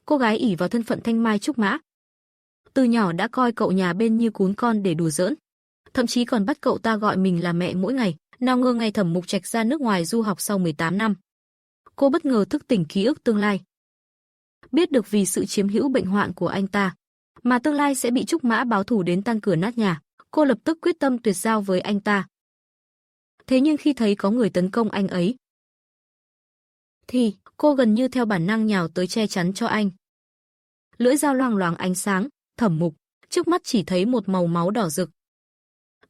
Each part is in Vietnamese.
Cô gái ỷ vào thân phận thanh mai trúc mã. Từ nhỏ đã coi cậu nhà bên như cún con để đùa giỡn. Thậm chí còn bắt cậu ta gọi mình là mẹ mỗi ngày. Nào ngờ ngày Thẩm Mục Trạch ra nước ngoài du học sau 18 năm. Cô bất ngờ thức tỉnh ký ức tương lai. Biết được vì sự chiếm hữu bệnh hoạn của anh ta, mà tương lai sẽ bị Trúc Mã báo thù đến tan cửa nát nhà, cô lập tức quyết tâm tuyệt giao với anh ta. Thế nhưng khi thấy có người tấn công anh ấy, thì cô gần như theo bản năng nhào tới che chắn cho anh. Lưỡi dao loang loáng ánh sáng, Thẩm Mục, trước mắt chỉ thấy một màu máu đỏ rực.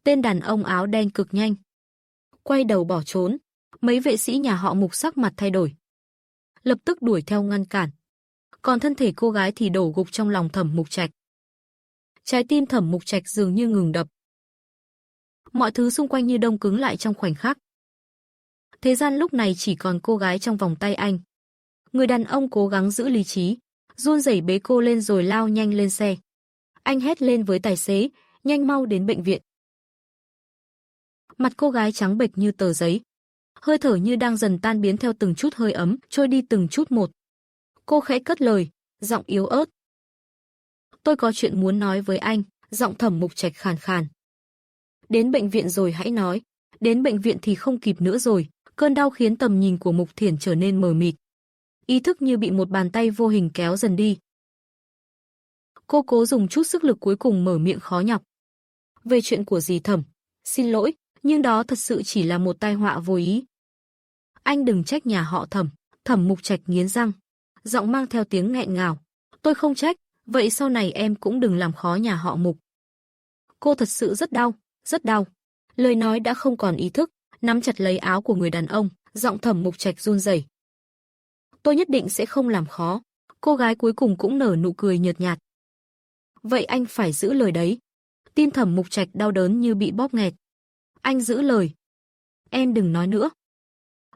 Tên đàn ông áo đen cực nhanh quay đầu bỏ trốn. Mấy vệ sĩ nhà họ Mục sắc mặt thay đổi, lập tức đuổi theo ngăn cản. Còn thân thể cô gái thì đổ gục trong lòng Thẩm Mục Trạch. Trái tim Thẩm Mục Trạch dường như ngừng đập. Mọi thứ xung quanh như đông cứng lại trong khoảnh khắc. Thế gian lúc này chỉ còn cô gái trong vòng tay anh. Người đàn ông cố gắng giữ lý trí, run rẩy bế cô lên rồi lao nhanh lên xe. Anh hét lên với tài xế, nhanh mau đến bệnh viện. Mặt cô gái trắng bệch như tờ giấy, hơi thở như đang dần tan biến theo từng chút hơi ấm, trôi đi từng chút một. Cô khẽ cất lời, giọng yếu ớt. Tôi có chuyện muốn nói với anh, giọng Thẩm Mục Trạch khàn khàn. Đến bệnh viện rồi hãy nói. Đến bệnh viện thì không kịp nữa rồi. Cơn đau khiến tầm nhìn của Mục Thiển trở nên mờ mịt. Ý thức như bị một bàn tay vô hình kéo dần đi. Cô cố dùng chút sức lực cuối cùng mở miệng khó nhọc. Về chuyện của dì Thẩm, xin lỗi, nhưng đó thật sự chỉ là một tai họa vô ý. Anh đừng trách nhà họ Thẩm. Thẩm Mục Trạch nghiến răng, giọng mang theo tiếng nghẹn ngào. Tôi không trách, vậy sau này em cũng đừng làm khó nhà họ Mục. Cô thật sự rất đau, rất đau. Lời nói đã không còn ý thức, nắm chặt lấy áo của người đàn ông, giọng Thẩm Mục Trạch run rẩy. Tôi nhất định sẽ không làm khó. Cô gái cuối cùng cũng nở nụ cười nhợt nhạt. Vậy anh phải giữ lời đấy. Tim Thẩm Mục Trạch đau đớn như bị bóp nghẹt. Anh giữ lời. Em đừng nói nữa.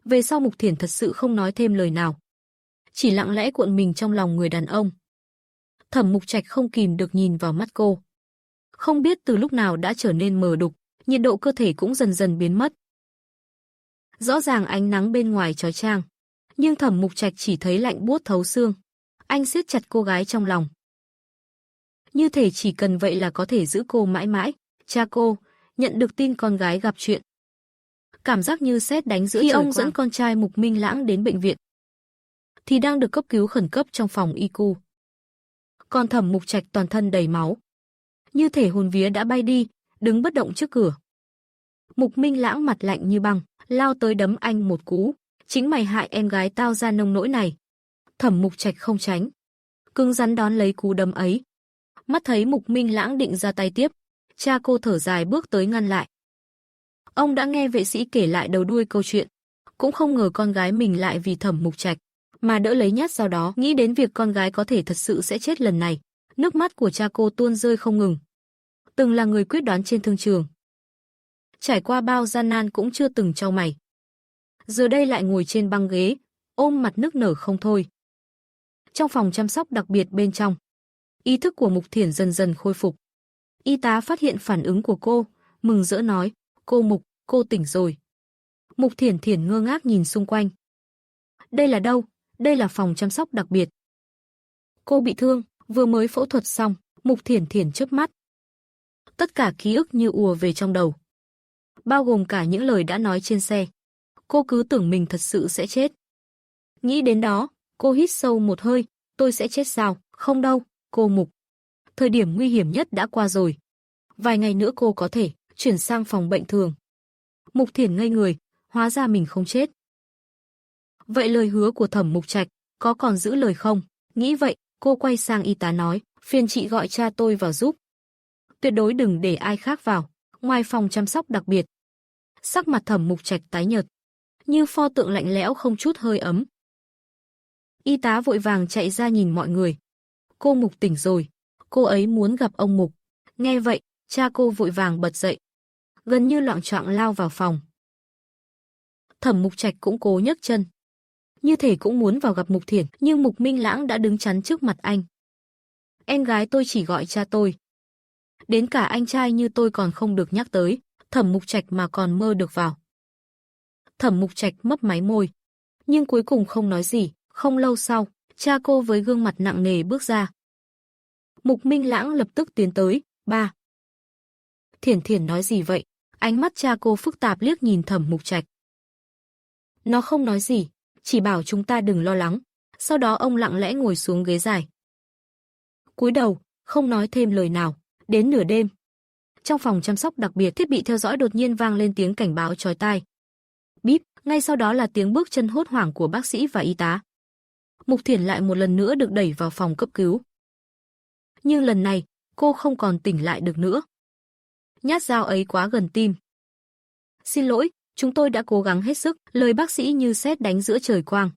Về sau Mục Thiển thật sự không nói thêm lời nào, chỉ lặng lẽ cuộn mình trong lòng người đàn ông. Thẩm Mục Trạch không kìm được nhìn vào mắt cô. Không biết từ lúc nào đã trở nên mờ đục, nhiệt độ cơ thể cũng dần dần biến mất. Rõ ràng ánh nắng bên ngoài chói chang, nhưng Thẩm Mục Trạch chỉ thấy lạnh buốt thấu xương. Anh siết chặt cô gái trong lòng. Như thể chỉ cần vậy là có thể giữ cô mãi mãi. Cha cô nhận được tin con gái gặp chuyện. Cảm giác như sét đánh giữa trời quang. Khi ông dẫn con trai Mục Minh Lãng đến bệnh viện, thì đang được cấp cứu khẩn cấp trong phòng ICU. Còn Thẩm Mục Trạch toàn thân đầy máu, như thể hồn vía đã bay đi, đứng bất động trước cửa. Mục Minh Lãng mặt lạnh như băng, lao tới đấm anh một cú. Chính mày hại em gái tao ra nông nỗi này. Thẩm Mục Trạch không tránh, cứng rắn đón lấy cú đấm ấy. Mắt thấy Mục Minh Lãng định ra tay tiếp, cha cô thở dài bước tới ngăn lại. Ông đã nghe vệ sĩ kể lại đầu đuôi câu chuyện, cũng không ngờ con gái mình lại vì Thẩm Mục Trạch mà đỡ lấy nhát. Sau đó nghĩ đến việc con gái có thể thật sự sẽ chết lần này, nước mắt của cha cô tuôn rơi không ngừng. Từng là người quyết đoán trên thương trường, trải qua bao gian nan cũng chưa từng chau mày, giờ đây lại ngồi trên băng ghế, ôm mặt nức nở không thôi. Trong phòng chăm sóc đặc biệt bên trong, ý thức của Mục Thiển dần dần khôi phục. Y tá phát hiện phản ứng của cô, mừng rỡ nói, cô Mục, cô tỉnh rồi. Mục Thiển ngơ ngác nhìn xung quanh. Đây là đâu? Đây là phòng chăm sóc đặc biệt. Cô bị thương, vừa mới phẫu thuật xong. Mục Thiển chớp mắt. Tất cả ký ức như ùa về trong đầu, bao gồm cả những lời đã nói trên xe. Cô cứ tưởng mình thật sự sẽ chết. Nghĩ đến đó, cô hít sâu một hơi. Tôi sẽ chết sao? Không đâu, cô Mục. Thời điểm nguy hiểm nhất đã qua rồi. Vài ngày nữa cô có thể chuyển sang phòng bệnh thường. Mục Thiển ngây người, hóa ra mình không chết. Vậy lời hứa của Thẩm Mục Trạch có còn giữ lời không? Nghĩ vậy, cô quay sang y tá nói, phiền chị gọi cha tôi vào giúp. Tuyệt đối đừng để ai khác vào, ngoài phòng chăm sóc đặc biệt. Sắc mặt Thẩm Mục Trạch tái nhợt, như pho tượng lạnh lẽo không chút hơi ấm. Y tá vội vàng chạy ra nhìn mọi người. Cô Mục tỉnh rồi, cô ấy muốn gặp ông Mục. Nghe vậy, cha cô vội vàng bật dậy, gần như loạng choạng lao vào phòng. Thẩm Mục Trạch cũng cố nhấc chân, như thể cũng muốn vào gặp Mục Thiển, nhưng Mục Minh Lãng đã đứng chắn trước mặt anh. Em gái tôi chỉ gọi cha tôi. Đến cả anh trai như tôi còn không được nhắc tới, Thẩm Mục Trạch mà còn mơ được vào. Thẩm Mục Trạch mấp máy môi, nhưng cuối cùng không nói gì. Không lâu sau, Cha cô với gương mặt nặng nề bước ra. Mục Minh Lãng lập tức tiến tới. Ba. Thiển Thiển nói gì vậy? Ánh mắt cha cô phức tạp liếc nhìn Thẩm Mục Trạch. Nó không nói gì, chỉ bảo chúng ta đừng lo lắng. Sau đó ông lặng lẽ ngồi xuống ghế dài. Cúi đầu, không nói thêm lời nào. Đến nửa đêm, trong phòng chăm sóc đặc biệt, thiết bị theo dõi đột nhiên vang lên tiếng cảnh báo chói tai. Bíp, ngay sau đó là tiếng bước chân hốt hoảng của bác sĩ và y tá. Mục Thiển lại một lần nữa được đẩy vào phòng cấp cứu. Nhưng lần này, cô không còn tỉnh lại được nữa. Nhát dao ấy quá gần tim. Xin lỗi, chúng tôi đã cố gắng hết sức, lời bác sĩ như sét đánh giữa trời quang.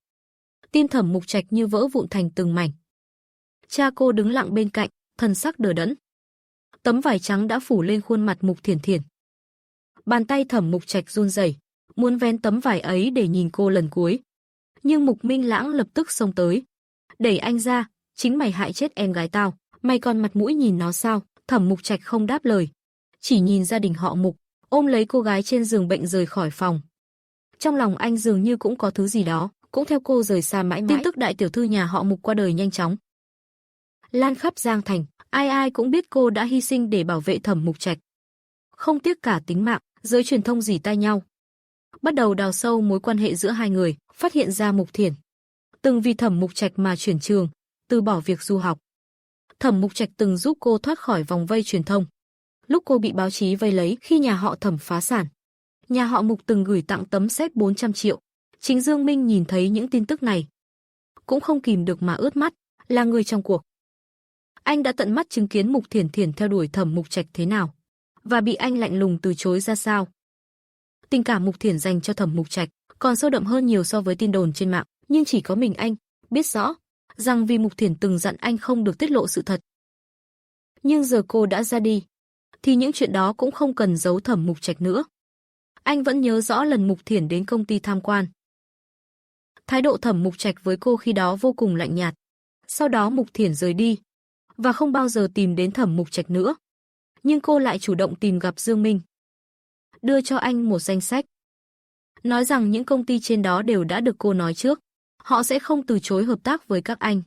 Tim Thẩm Mục Trạch như vỡ vụn thành từng mảnh. Cha cô đứng lặng bên cạnh, thần sắc đờ đẫn. Tấm vải trắng đã phủ lên khuôn mặt Mục Thiển Thiển. Bàn tay Thẩm Mục Trạch run rẩy, muốn vén tấm vải ấy để nhìn cô lần cuối. Nhưng Mục Minh Lãng lập tức xông tới. Đẩy anh ra, chính mày hại chết em gái tao, mày còn mặt mũi nhìn nó sao? Thẩm Mục Trạch không đáp lời, chỉ nhìn gia đình họ Mục, ôm lấy cô gái trên giường bệnh rời khỏi phòng. Trong lòng anh dường như cũng có thứ gì đó, cũng theo cô rời xa mãi mãi. Tin tức đại tiểu thư nhà họ Mục qua đời nhanh chóng lan khắp Giang Thành, ai ai cũng biết cô đã hy sinh để bảo vệ Thẩm Mục Trạch. Không tiếc cả tính mạng, giới truyền thông rỉ tai nhau. Bắt đầu đào sâu mối quan hệ giữa hai người, phát hiện ra Mục Thiển từng vì Thẩm Mục Trạch mà chuyển trường, từ bỏ việc du học. Thẩm Mục Trạch từng giúp cô thoát khỏi vòng vây truyền thông. Lúc cô bị báo chí vây lấy khi nhà họ Thẩm phá sản, nhà họ Mục từng gửi tặng tấm séc 400 triệu. Chính Dương Minh nhìn thấy những tin tức này, cũng không kìm được mà ướt mắt, là người trong cuộc. Anh đã tận mắt chứng kiến Mục Thiển Thiển theo đuổi Thẩm Mục Trạch thế nào, và bị anh lạnh lùng từ chối ra sao. Tình cảm Mục Thiển dành cho Thẩm Mục Trạch còn sâu đậm hơn nhiều so với tin đồn trên mạng, nhưng chỉ có mình anh biết rõ rằng vì Mục Thiển từng dặn anh không được tiết lộ sự thật. Nhưng giờ cô đã ra đi, thì những chuyện đó cũng không cần giấu Thẩm Mục Trạch nữa. Anh vẫn nhớ rõ lần Mục Thiển đến công ty tham quan. Thái độ Thẩm Mục Trạch với cô khi đó vô cùng lạnh nhạt. Sau đó Mục Thiển rời đi và không bao giờ tìm đến Thẩm Mục Trạch nữa. Nhưng cô lại chủ động tìm gặp Dương Minh, đưa cho anh một danh sách, nói rằng những công ty trên đó đều đã được cô nói trước, họ sẽ không từ chối hợp tác với các anh.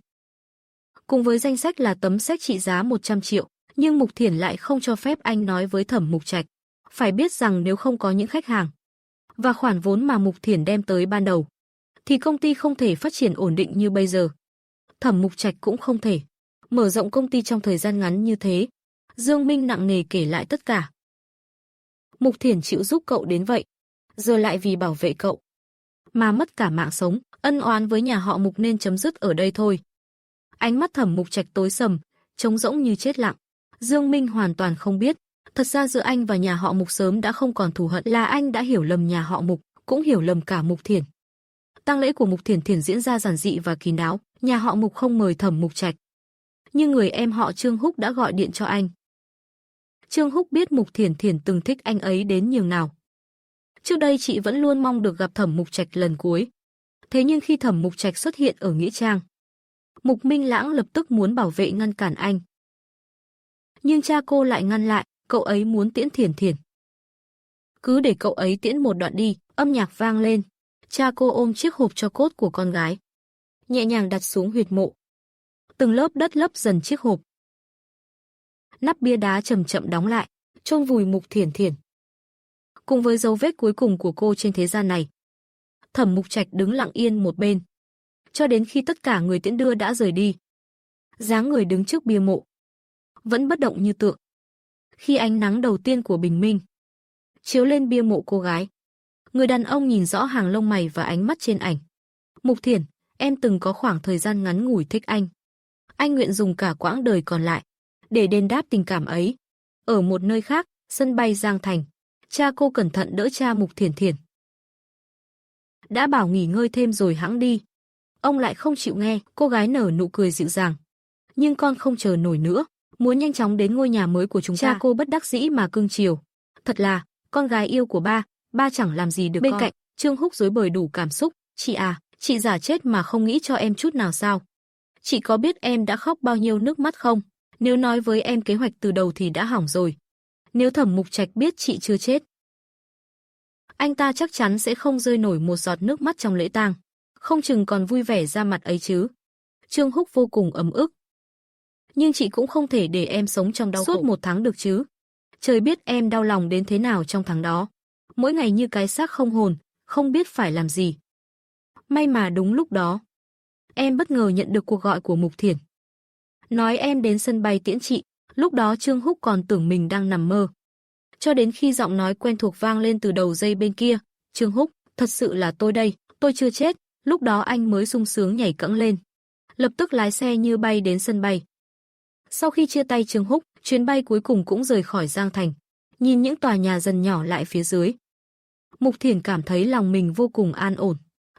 Cùng với danh sách là tấm séc trị giá 100 triệu, nhưng Mục Thiển lại không cho phép anh nói với Thẩm Mục Trạch. Phải biết rằng nếu không có những khách hàng và khoản vốn mà Mục Thiển đem tới ban đầu, thì công ty không thể phát triển ổn định như bây giờ. Thẩm Mục Trạch cũng không thể mở rộng công ty trong thời gian ngắn như thế. Dương Minh nặng nề kể lại tất cả. Mục Thiển chịu giúp cậu đến vậy, giờ lại vì bảo vệ cậu mà mất cả mạng sống, ân oán với nhà họ Mục nên chấm dứt ở đây thôi. Ánh mắt Thẩm Mục Trạch tối sầm, trống rỗng như chết lặng. Dương Minh hoàn toàn không biết, thật ra giữa anh và nhà họ Mục sớm đã không còn thù hận, là anh đã hiểu lầm nhà họ Mục, cũng hiểu lầm cả Mục Thiển. Tang lễ của Mục Thiển Thiển diễn ra giản dị và kín đáo, nhà họ Mục không mời Thẩm Mục Trạch. Nhưng người em họ Trương Húc đã gọi điện cho anh. Trương Húc biết Mục Thiển Thiển từng thích anh ấy đến nhường nào. Trước đây chị vẫn luôn mong được gặp Thẩm Mục Trạch lần cuối. Thế nhưng khi Thẩm Mục Trạch xuất hiện ở nghĩa trang, Mục Minh Lãng lập tức muốn bảo vệ ngăn cản anh. Nhưng cha cô lại ngăn lại, cậu ấy muốn tiễn Thiển Thiển. Cứ để cậu ấy tiễn một đoạn đi, âm nhạc vang lên. Cha cô ôm chiếc hộp tro cốt của con gái, nhẹ nhàng đặt xuống huyệt mộ. Từng lớp đất lấp dần chiếc hộp. Nắp bia đá chậm chậm đóng lại, chôn vùi Mục Thiển Thiển. Cùng với dấu vết cuối cùng của cô trên thế gian này, Thẩm Mục Trạch đứng lặng yên một bên, cho đến khi tất cả người tiễn đưa đã rời đi. Dáng người đứng trước bia mộ, vẫn bất động như tượng. Khi ánh nắng đầu tiên của bình minh chiếu lên bia mộ cô gái, người đàn ông nhìn rõ hàng lông mày và ánh mắt trên ảnh. Mục Thiển, em từng có khoảng thời gian ngắn ngủi thích anh. Anh nguyện dùng cả quãng đời còn lại để đền đáp tình cảm ấy. Ở một nơi khác, sân bay Giang Thành, cha cô cẩn thận đỡ cha Mục Thiển Thiển. Đã bảo nghỉ ngơi thêm rồi hẵng đi. Ông lại không chịu nghe, cô gái nở nụ cười dịu dàng. Nhưng con không chờ nổi nữa, muốn nhanh chóng đến ngôi nhà mới của chúng ta. Cha cô bất đắc dĩ mà cưng chiều. Thật là, con gái yêu của ba chẳng làm gì được. Bên con. Cạnh, Trương Húc rối bời đủ cảm xúc. Chị à, chị giả chết mà không nghĩ cho em chút nào sao? Chị có biết em đã khóc bao nhiêu nước mắt không? Nếu nói với em kế hoạch từ đầu thì đã hỏng rồi. Nếu Thẩm Mục Trạch biết chị chưa chết, anh ta chắc chắn sẽ không rơi nổi một giọt nước mắt trong lễ tang, không chừng còn vui vẻ ra mặt ấy chứ. Trương Húc vô cùng ấm ức. Nhưng chị cũng không thể để em sống trong đau khổ suốt 1 tháng được chứ. Trời biết em đau lòng đến thế nào trong tháng đó. Mỗi ngày như cái xác không hồn, không biết phải làm gì. May mà đúng lúc đó, em bất ngờ nhận được cuộc gọi của Mục Thiển. Nói em đến sân bay tiễn chị, lúc đó Trương Húc còn tưởng mình đang nằm mơ. Cho đến khi giọng nói quen thuộc vang lên từ đầu dây bên kia, Trương Húc, thật sự là tôi đây, tôi chưa chết, lúc đó anh mới sung sướng nhảy cẫng lên. Lập tức lái xe như bay đến sân bay. Sau khi chia tay Trương Húc, chuyến bay cuối cùng cũng rời khỏi Giang Thành. Nhìn những tòa nhà dần nhỏ lại phía dưới, Mục Thiển cảm thấy lòng mình vô cùng an ổn,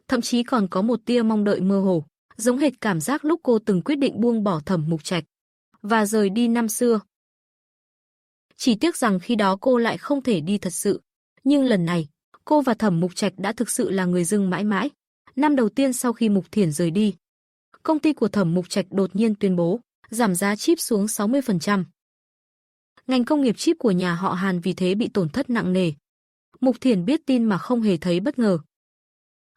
thậm chí còn có một tia mong đợi mơ hồ, giống hệt cảm giác lúc cô từng quyết định buông bỏ Thẩm Mục Trạch và rời đi năm xưa. Chỉ tiếc rằng khi đó cô lại không thể đi thật sự, nhưng lần này, cô và Thẩm Mục Trạch đã thực sự là người dưng mãi mãi. Năm đầu tiên sau khi Mục Thiển rời đi, công ty của Thẩm Mục Trạch đột nhiên tuyên bố giảm giá chip xuống 60%. Ngành công nghiệp chip của nhà họ Hàn vì thế bị tổn thất nặng nề. Mục Thiển biết tin mà không hề thấy bất ngờ.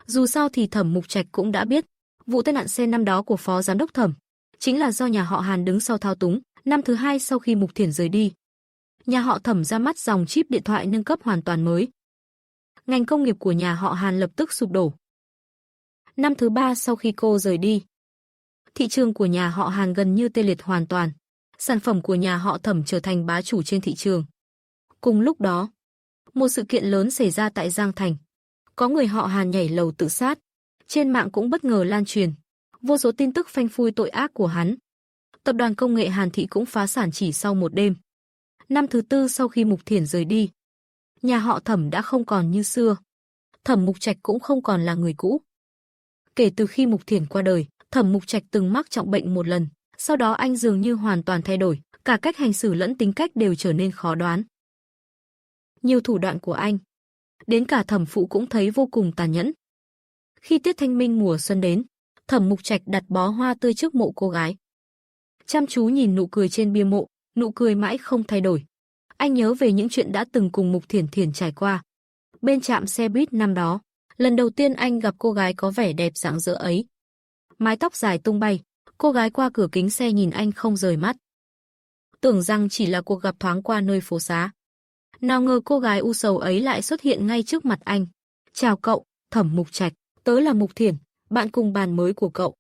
Dù sao thì Thẩm Mục Trạch cũng đã biết, vụ tai nạn xe năm đó của phó giám đốc Thẩm chính là do nhà họ Hàn đứng sau thao túng. Năm thứ hai sau khi Mục Thiển rời đi, nhà họ Thẩm ra mắt dòng chip điện thoại nâng cấp hoàn toàn mới. Ngành công nghiệp của nhà họ Hàn lập tức sụp đổ. Năm thứ ba sau khi cô rời đi, thị trường của nhà họ Hàn gần như tê liệt hoàn toàn. Sản phẩm của nhà họ Thẩm trở thành bá chủ trên thị trường. Cùng lúc đó, một sự kiện lớn xảy ra tại Giang Thành. Có người họ Hàn nhảy lầu tự sát. Trên mạng cũng bất ngờ lan truyền vô số tin tức phanh phui tội ác của hắn. Tập đoàn công nghệ Hàn Thị cũng phá sản chỉ sau một đêm. Năm thứ tư sau khi Mục Thiển rời đi, nhà họ Thẩm đã không còn như xưa. Thẩm Mục Trạch cũng không còn là người cũ. Kể từ khi Mục Thiển qua đời, Thẩm Mục Trạch từng mắc trọng bệnh một lần. Sau đó anh dường như hoàn toàn thay đổi, cả cách hành xử lẫn tính cách đều trở nên khó đoán. Nhiều thủ đoạn của anh, đến cả Thẩm phụ cũng thấy vô cùng tàn nhẫn. Khi tiết thanh minh mùa xuân đến, Thẩm Mục Trạch đặt bó hoa tươi trước mộ cô gái. Chăm chú nhìn nụ cười trên bia mộ, nụ cười mãi không thay đổi. Anh nhớ về những chuyện đã từng cùng Mục Thiển trải qua. Bên trạm xe buýt năm đó, lần đầu tiên anh gặp cô gái có vẻ đẹp rạng rỡ ấy. Mái tóc dài tung bay, cô gái qua cửa kính xe nhìn anh không rời mắt. Tưởng rằng chỉ là cuộc gặp thoáng qua nơi phố xá. Nào ngờ cô gái u sầu ấy lại xuất hiện ngay trước mặt anh. Chào cậu, Thẩm Mục Trạch, tớ là Mục Thiển, bạn cùng bàn mới của cậu.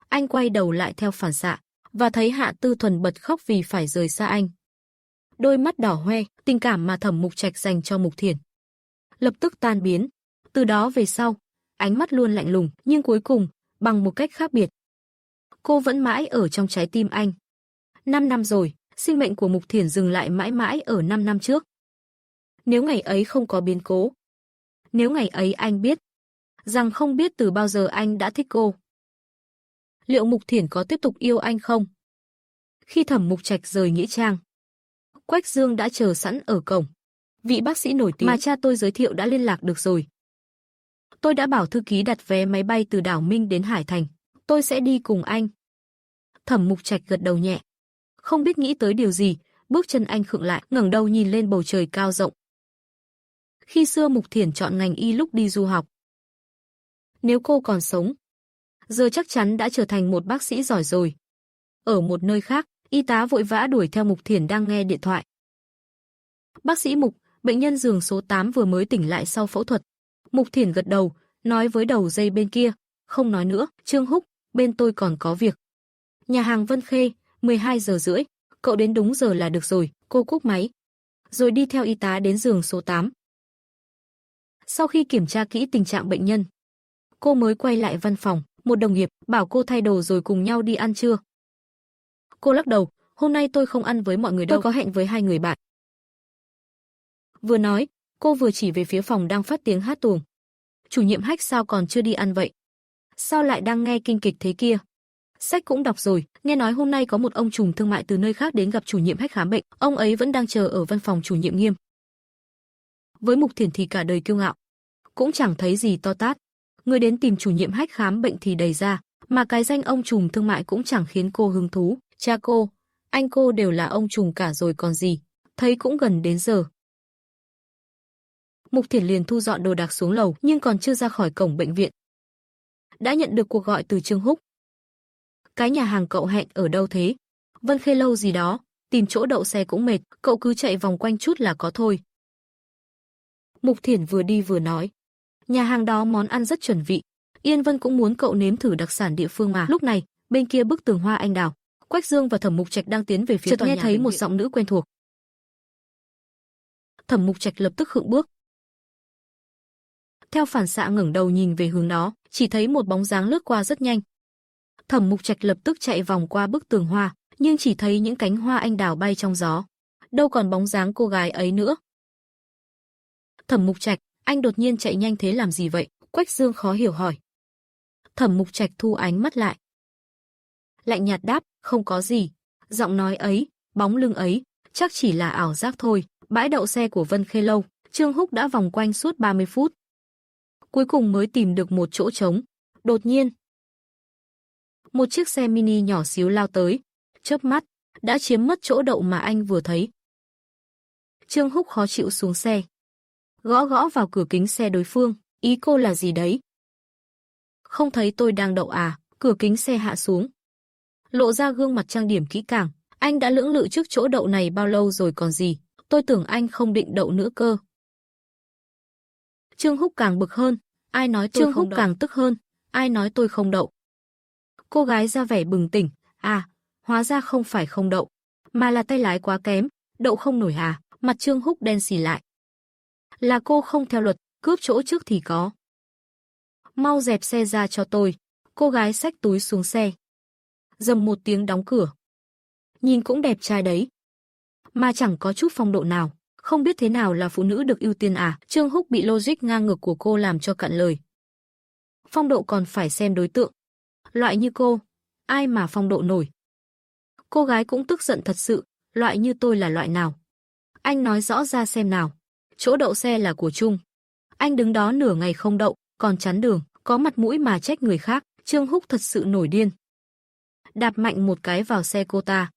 Anh quay đầu lại theo phản xạ, và thấy Hạ Tư Thuần bật khóc vì phải rời xa anh. Đôi mắt đỏ hoe, tình cảm mà Thẩm Mục Trạch dành cho Mục Thiển lập tức tan biến. Từ đó về sau, ánh mắt luôn lạnh lùng, nhưng cuối cùng, bằng một cách khác biệt, cô vẫn mãi ở trong trái tim anh. 5 năm rồi, sinh mệnh của Mục Thiển dừng lại mãi mãi ở 5 năm trước. Nếu ngày ấy không có biến cố, nếu ngày ấy anh biết rằng không biết từ bao giờ anh đã thích cô, liệu Mục Thiển có tiếp tục yêu anh không? Khi Thẩm Mục Trạch rời nghĩa trang, Quách Dương đã chờ sẵn ở cổng. Vị bác sĩ nổi tiếng mà cha tôi giới thiệu đã liên lạc được rồi. Tôi đã bảo thư ký đặt vé máy bay từ Đảo Minh đến Hải Thành. Tôi sẽ đi cùng anh. Thẩm Mục Trạch gật đầu nhẹ. Không biết nghĩ tới điều gì, bước chân anh khựng lại, ngẩng đầu nhìn lên bầu trời cao rộng. Khi xưa Mục Thiển chọn ngành y lúc đi du học. Nếu cô còn sống, giờ chắc chắn đã trở thành một bác sĩ giỏi rồi. Ở một nơi khác, y tá vội vã đuổi theo Mục Thiển đang nghe điện thoại. Bác sĩ Mục, bệnh nhân giường số 8 vừa mới tỉnh lại sau phẫu thuật. Mục Thiển gật đầu, nói với đầu dây bên kia. Không nói nữa, Trương Húc, bên tôi còn có việc. Nhà hàng Vân Khê, 12 giờ rưỡi, cậu đến đúng giờ là được rồi. Cô cúp máy, rồi đi theo y tá đến giường số 8. Sau khi kiểm tra kỹ tình trạng bệnh nhân, cô mới quay lại văn phòng. Một đồng nghiệp bảo cô thay đồ rồi cùng nhau đi ăn trưa. Cô lắc đầu, hôm nay tôi không ăn với mọi người đâu, tôi có hẹn với 2 người bạn. Vừa nói, cô vừa chỉ về phía phòng đang phát tiếng hát tuồng. Chủ nhiệm Hách sao còn chưa đi ăn vậy? Sao lại đang nghe kinh kịch thế kia? Sách cũng đọc rồi, nghe nói hôm nay có một ông trùm thương mại từ nơi khác đến gặp chủ nhiệm Hách khám bệnh, ông ấy vẫn đang chờ ở văn phòng chủ nhiệm Nghiêm. Với Mục Thiển thì cả đời kiêu ngạo, cũng chẳng thấy gì to tát. Người đến tìm chủ nhiệm Hách khám bệnh thì đầy ra, mà cái danh ông trùm thương mại cũng chẳng khiến cô hứng thú. Cha cô, anh cô đều là ông trùm cả rồi còn gì, thấy cũng gần đến giờ. Mục Thiển liền thu dọn đồ đạc xuống lầu, nhưng còn chưa ra khỏi cổng bệnh viện, đã nhận được cuộc gọi từ Trương Húc. cái nhà hàng cậu hẹn ở đâu thế? Vân Khê Lâu gì đó, tìm chỗ đậu xe cũng mệt, cậu cứ chạy vòng quanh chút là có thôi. Mục Thiển vừa đi vừa nói. Nhà hàng đó món ăn rất chuẩn vị. Yên Vân cũng muốn cậu nếm thử đặc sản địa phương mà. Lúc này, bên kia bức tường hoa anh đào, Quách Dương và Thẩm Mục Trạch đang tiến về phía tòa nhà. Chợt nghe thấy một giọng nữ quen thuộc. Thẩm Mục Trạch lập tức khựng bước. Theo phản xạ ngẩng đầu nhìn về hướng đó, chỉ thấy một bóng dáng lướt qua rất nhanh. Thẩm Mục Trạch lập tức chạy vòng qua bức tường hoa, nhưng chỉ thấy những cánh hoa anh đào bay trong gió, đâu còn bóng dáng cô gái ấy nữa. Thẩm Mục Trạch, anh đột nhiên chạy nhanh thế làm gì vậy? Quách Dương khó hiểu hỏi. Thẩm Mục Trạch thu ánh mắt lại, lạnh nhạt đáp, không có gì. Giọng nói ấy, bóng lưng ấy, chắc chỉ là ảo giác thôi. Bãi đậu xe của Vân Khê Lâu, Trương Húc đã vòng quanh suốt 30 phút. Cuối cùng mới tìm được một chỗ trống. Đột nhiên, một chiếc xe mini nhỏ xíu lao tới, chớp mắt, đã chiếm mất chỗ đậu mà anh vừa thấy. Trương Húc khó chịu xuống xe, gõ gõ vào cửa kính xe đối phương, ý cô là gì đấy? Không thấy tôi đang đậu à? Cửa kính xe hạ xuống, lộ ra gương mặt trang điểm kỹ càng. Anh đã lưỡng lự trước chỗ đậu này bao lâu rồi còn gì? Tôi tưởng anh không định đậu nữa cơ. Trương Húc càng bực hơn, ai nói tôi không đậu? Trương Húc càng tức hơn, ai nói tôi không đậu? Cô gái ra vẻ bừng tỉnh, à, hóa ra không phải không đậu, mà là tay lái quá kém, đậu không nổi à? Mặt Trương Húc đen xì lại. Là cô không theo luật, cướp chỗ trước thì có. Mau dẹp xe ra cho tôi. Cô gái xách túi xuống xe, dầm một tiếng đóng cửa. Nhìn cũng đẹp trai đấy, mà chẳng có chút phong độ nào. Không biết thế nào là phụ nữ được ưu tiên à? Trương Húc bị logic ngang ngược của cô làm cho cạn lời. Phong độ còn phải xem đối tượng. Loại như cô, ai mà phong độ nổi? Cô gái cũng tức giận thật sự, loại như tôi là loại nào? Anh nói rõ ra xem nào. Chỗ đậu xe là của Trung. Anh đứng đó nửa ngày không đậu, còn chắn đường, có mặt mũi mà trách người khác. Trương Húc thật sự nổi điên. Đạp mạnh một cái vào xe cô ta.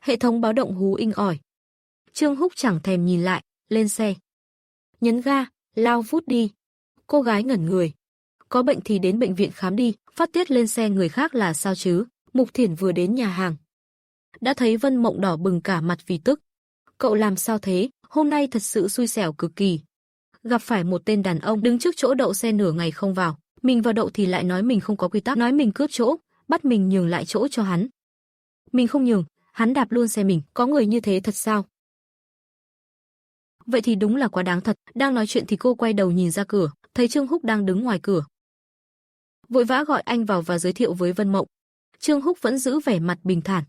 Hệ thống báo động hú inh ỏi. Trương Húc chẳng thèm nhìn lại, lên xe. Nhấn ga, lao vút đi. Cô gái ngẩn người. Có bệnh thì đến bệnh viện khám đi, phát tiết lên xe người khác là sao chứ? Mục Thiển vừa đến nhà hàng, đã thấy Vân Mộng đỏ bừng cả mặt vì tức. Cậu làm sao thế? Hôm nay thật sự xui xẻo cực kỳ. Gặp phải một tên đàn ông đứng trước chỗ đậu xe nửa ngày không vào. Mình vào đậu thì lại nói mình không có quy tắc, nói mình cướp chỗ, bắt mình nhường lại chỗ cho hắn. Mình không nhường, hắn đạp luôn xe mình. Có người như thế thật sao? Vậy thì đúng là quá đáng thật. Đang nói chuyện thì cô quay đầu nhìn ra cửa, thấy Trương Húc đang đứng ngoài cửa. Vội vã gọi anh vào và giới thiệu với Vân Mộng. Trương Húc vẫn giữ vẻ mặt bình thản,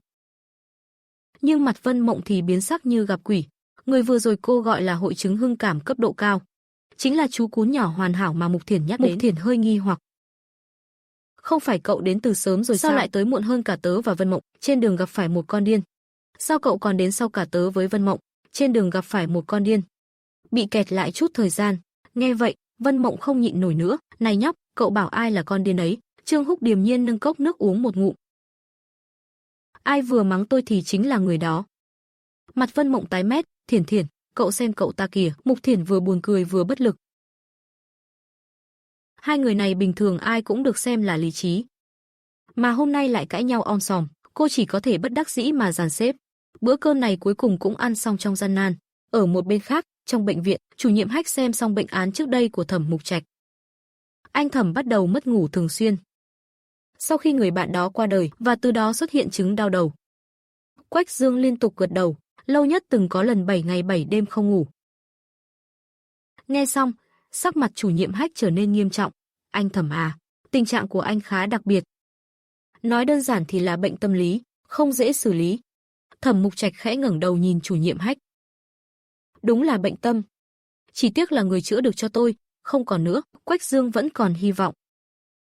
nhưng mặt Vân Mộng thì biến sắc như gặp quỷ. Người vừa rồi cô gọi là hội chứng hưng cảm cấp độ cao, chính là chú cún nhỏ hoàn hảo mà Mục Thiển nhắc đến. Mục Thiển hơi nghi hoặc. Không phải cậu đến từ sớm rồi sao lại tới muộn hơn cả tớ và Vân Mộng? Trên đường gặp phải một con điên. Sao cậu còn đến sau cả tớ với Vân Mộng? Trên đường gặp phải một con điên. Bị kẹt lại chút thời gian. Nghe vậy, Vân Mộng không nhịn nổi nữa. Này nhóc, cậu bảo ai là con điên ấy? Trương Húc điềm nhiên nâng cốc nước uống một ngụm. Ai vừa mắng tôi thì chính là người đó. Mặt Vân Mộng tái mét, Thiển Thiển, cậu xem cậu ta kìa. Mục Thiển vừa buồn cười vừa bất lực. Hai người này bình thường ai cũng được xem là lý trí, mà hôm nay lại cãi nhau om sòm, cô chỉ có thể bất đắc dĩ mà dàn xếp. Bữa cơm này cuối cùng cũng ăn xong trong gian nan. Ở một bên khác, trong bệnh viện, chủ nhiệm Hách xem xong bệnh án trước đây của Thẩm Mục Trạch. Anh Thẩm bắt đầu mất ngủ thường xuyên sau khi người bạn đó qua đời, và từ đó xuất hiện chứng đau đầu. Quách Dương liên tục gật đầu, lâu nhất từng có lần 7 ngày 7 đêm không ngủ. Nghe xong, sắc mặt chủ nhiệm Hách trở nên nghiêm trọng. Anh Thẩm à, tình trạng của anh khá đặc biệt. Nói đơn giản thì là bệnh tâm lý, không dễ xử lý. Thẩm Mục Trạch khẽ ngẩng đầu nhìn chủ nhiệm Hách. Đúng là bệnh tâm. Chỉ tiếc là người chữa được cho tôi không còn nữa. Quách Dương vẫn còn hy vọng.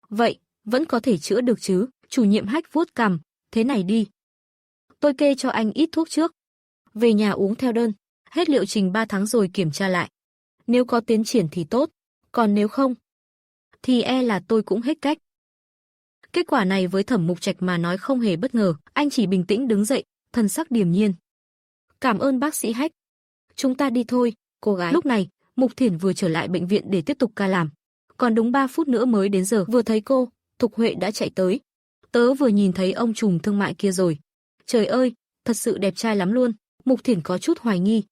Vậy, vẫn có thể chữa được chứ? Chủ nhiệm Hách vuốt cằm. Thế này đi, tôi kê cho anh ít thuốc trước. Về nhà uống theo đơn. Hết liệu trình 3 tháng rồi kiểm tra lại. Nếu có tiến triển thì tốt. Còn nếu không, thì e là tôi cũng hết cách. Kết quả này với Thẩm Mục Trạch mà nói không hề bất ngờ. Anh chỉ bình tĩnh đứng dậy, thần sắc điềm nhiên. Cảm ơn bác sĩ Hách. Chúng ta đi thôi, cô gái. Lúc này, Mục Thiển vừa trở lại bệnh viện để tiếp tục ca làm. Còn đúng 3 phút nữa mới đến giờ. Vừa thấy cô, Thục Huệ đã chạy tới. Tớ vừa nhìn thấy ông trùm thương mại kia rồi. Trời ơi, thật sự đẹp trai lắm luôn. Mục Thiển có chút hoài nghi.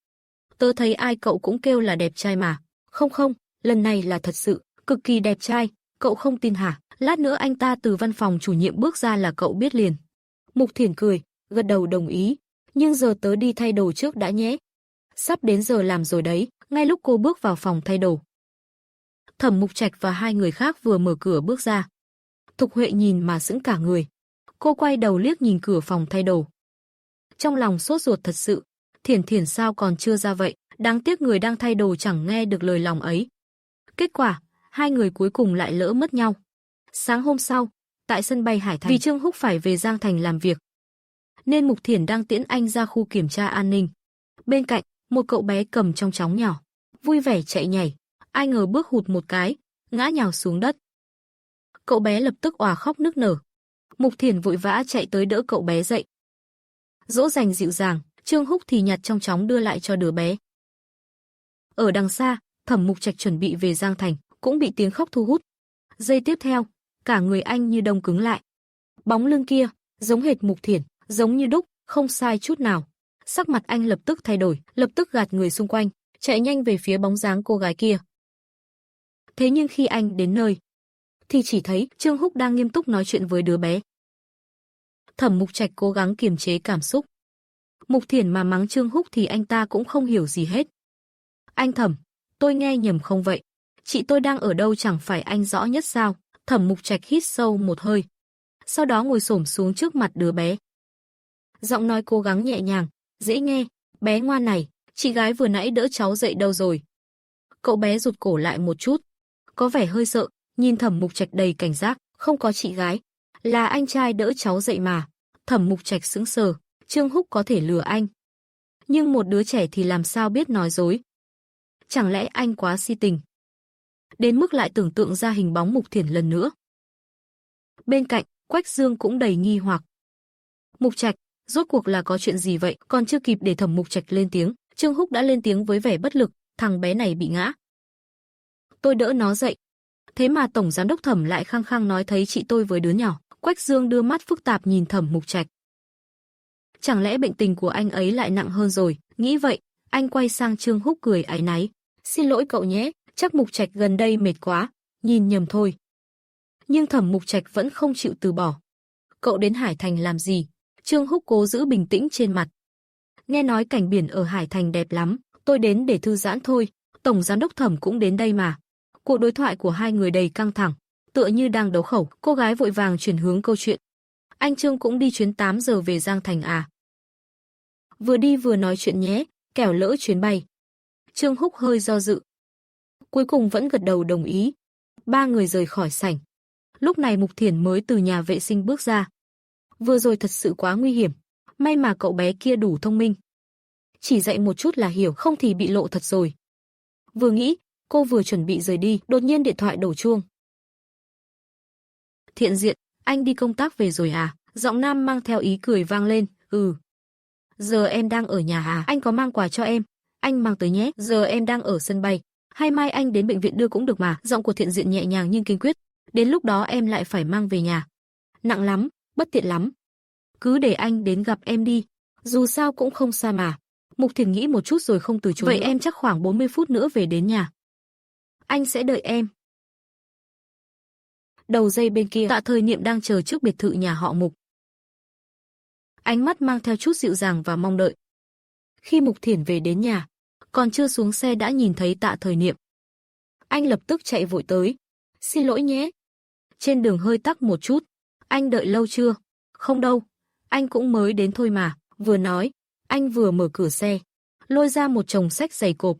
Tớ thấy ai cậu cũng kêu là đẹp trai mà. Không không, lần này là thật sự, cực kỳ đẹp trai. Cậu không tin hả? Lát nữa anh ta từ văn phòng chủ nhiệm bước ra là cậu biết liền. Mục Thiển cười, gật đầu đồng ý. Nhưng giờ tớ đi thay đồ trước đã nhé. Sắp đến giờ làm rồi đấy. Ngay lúc cô bước vào phòng thay đồ, Thẩm Mục Trạch và hai người khác vừa mở cửa bước ra. Thục Huệ nhìn mà sững cả người. Cô quay đầu liếc nhìn cửa phòng thay đồ. Trong lòng sốt ruột thật sự. Thiển Thiển sao còn chưa ra vậy? Đáng tiếc người đang thay đồ chẳng nghe được lời lòng ấy. Kết quả, hai người cuối cùng lại lỡ mất nhau. Sáng hôm sau, tại sân bay Hải Thành, vì Trương Húc phải về Giang Thành làm việc, nên Mục Thiển đang tiễn anh ra khu kiểm tra an ninh. Bên cạnh, một cậu bé cầm trong chóng nhỏ, vui vẻ chạy nhảy. Ai ngờ bước hụt một cái, ngã nhào xuống đất. Cậu bé lập tức òa khóc nức nở. Mục Thiển vội vã chạy tới đỡ cậu bé dậy. Dỗ dành dịu dàng, Trương Húc thì nhặt trong chóng đưa lại cho đứa bé. Ở đằng xa, Thẩm Mục Trạch chuẩn bị về Giang Thành, cũng bị tiếng khóc thu hút. Giây tiếp theo, cả người anh như đông cứng lại. Bóng lưng kia, giống hệt Mục Thiển, giống như đúc, không sai chút nào. Sắc mặt anh lập tức thay đổi, lập tức gạt người xung quanh, chạy nhanh về phía bóng dáng cô gái kia. Thế nhưng khi anh đến nơi, thì chỉ thấy Trương Húc đang nghiêm túc nói chuyện với đứa bé. Thẩm Mục Trạch cố gắng kiềm chế cảm xúc. Mục Thiển mà mắng Trương Húc thì anh ta cũng không hiểu gì hết. Anh Thẩm, tôi nghe nhầm không vậy? Chị tôi đang ở đâu chẳng phải anh rõ nhất sao? Thẩm Mục Trạch hít sâu một hơi. Sau đó ngồi xổm xuống trước mặt đứa bé. Giọng nói cố gắng nhẹ nhàng, dễ nghe. Bé ngoan này, chị gái vừa nãy đỡ cháu dậy đâu rồi? Cậu bé rụt cổ lại một chút, có vẻ hơi sợ, nhìn Thẩm Mục Trạch đầy cảnh giác. Không có chị gái, là anh trai đỡ cháu dậy mà. Thẩm Mục Trạch sững sờ, Trương Húc có thể lừa anh, nhưng một đứa trẻ thì làm sao biết nói dối? Chẳng lẽ anh quá si tình, đến mức lại tưởng tượng ra hình bóng Mục Thiển lần nữa? Bên cạnh, Quách Dương cũng đầy nghi hoặc. Mục Trạch, rốt cuộc là có chuyện gì vậy? Còn chưa kịp để Thẩm Mục Trạch lên tiếng, Trương Húc đã lên tiếng với vẻ bất lực, thằng bé này bị ngã. Tôi đỡ nó dậy. Thế mà tổng giám đốc Thẩm lại khăng khăng nói thấy chị tôi với đứa nhỏ. Quách Dương đưa mắt phức tạp nhìn Thẩm Mục Trạch. Chẳng lẽ bệnh tình của anh ấy lại nặng hơn rồi? Nghĩ vậy, anh quay sang Trương Húc cười áy náy. Xin lỗi cậu nhé, chắc Mục Trạch gần đây mệt quá, nhìn nhầm thôi. Nhưng Thẩm Mục Trạch vẫn không chịu từ bỏ. Cậu đến Hải Thành làm gì? Trương Húc cố giữ bình tĩnh trên mặt. Nghe nói cảnh biển ở Hải Thành đẹp lắm, tôi đến để thư giãn thôi. Tổng giám đốc Thẩm cũng đến đây mà. Cuộc đối thoại của hai người đầy căng thẳng, tựa như đang đấu khẩu. Cô gái vội vàng chuyển hướng câu chuyện. Anh Trương cũng đi chuyến 8 giờ về Giang Thành à? Vừa đi vừa nói chuyện nhé, kẻo lỡ chuyến bay. Trương Húc hơi do dự, cuối cùng vẫn gật đầu đồng ý. Ba người rời khỏi sảnh. Lúc này Mục Thiển mới từ nhà vệ sinh bước ra. Vừa rồi thật sự quá nguy hiểm, may mà cậu bé kia đủ thông minh. Chỉ dạy một chút là hiểu, không thì bị lộ thật rồi. Vừa nghĩ, cô vừa chuẩn bị rời đi, đột nhiên điện thoại đổ chuông. Thiện Diện, anh đi công tác về rồi à? Giọng nam mang theo ý cười vang lên. Ừ. Giờ em đang ở nhà à? Anh có mang quà cho em, anh mang tới nhé. Giờ em đang ở sân bay, hay mai anh đến bệnh viện đưa cũng được mà. Giọng của Thiện Diện nhẹ nhàng nhưng kiên quyết. Đến lúc đó em lại phải mang về nhà. Nặng lắm, bất tiện lắm. Cứ để anh đến gặp em đi, dù sao cũng không xa mà. Mục Thiển nghĩ một chút rồi không từ chối. Vậy nữa. Em chắc khoảng 40 phút nữa về đến nhà. Anh sẽ đợi em. Đầu dây bên kia, Tạ Thời Niệm đang chờ trước biệt thự nhà họ Mục. Ánh mắt mang theo chút dịu dàng và mong đợi. Khi Mục Thiển về đến nhà, còn chưa xuống xe đã nhìn thấy Tạ Thời Niệm. Anh lập tức chạy vội tới. Xin lỗi nhé. Trên đường hơi tắc một chút. Anh đợi lâu chưa? Không đâu, anh cũng mới đến thôi mà. Vừa nói, anh vừa mở cửa xe, lôi ra một chồng sách dày cộp.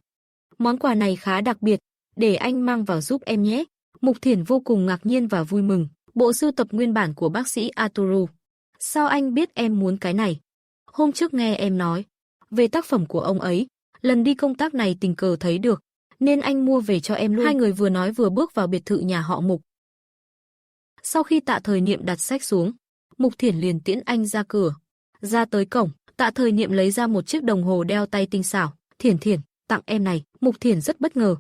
Món quà này khá đặc biệt, để anh mang vào giúp em nhé. Mục Thiển vô cùng ngạc nhiên và vui mừng. Bộ sưu tập nguyên bản của bác sĩ Arturo. Sao anh biết em muốn cái này? Hôm trước nghe em nói về tác phẩm của ông ấy, lần đi công tác này tình cờ thấy được, nên anh mua về cho em luôn. Hai người vừa nói vừa bước vào biệt thự nhà họ Mục. Sau khi Tạ Thời Niệm đặt sách xuống, Mục Thiển liền tiễn anh ra cửa. Ra tới cổng, Tạ Thời Niệm lấy ra một chiếc đồng hồ đeo tay tinh xảo. Thiển Thiển, tặng em này. Mục Thiển rất bất ngờ.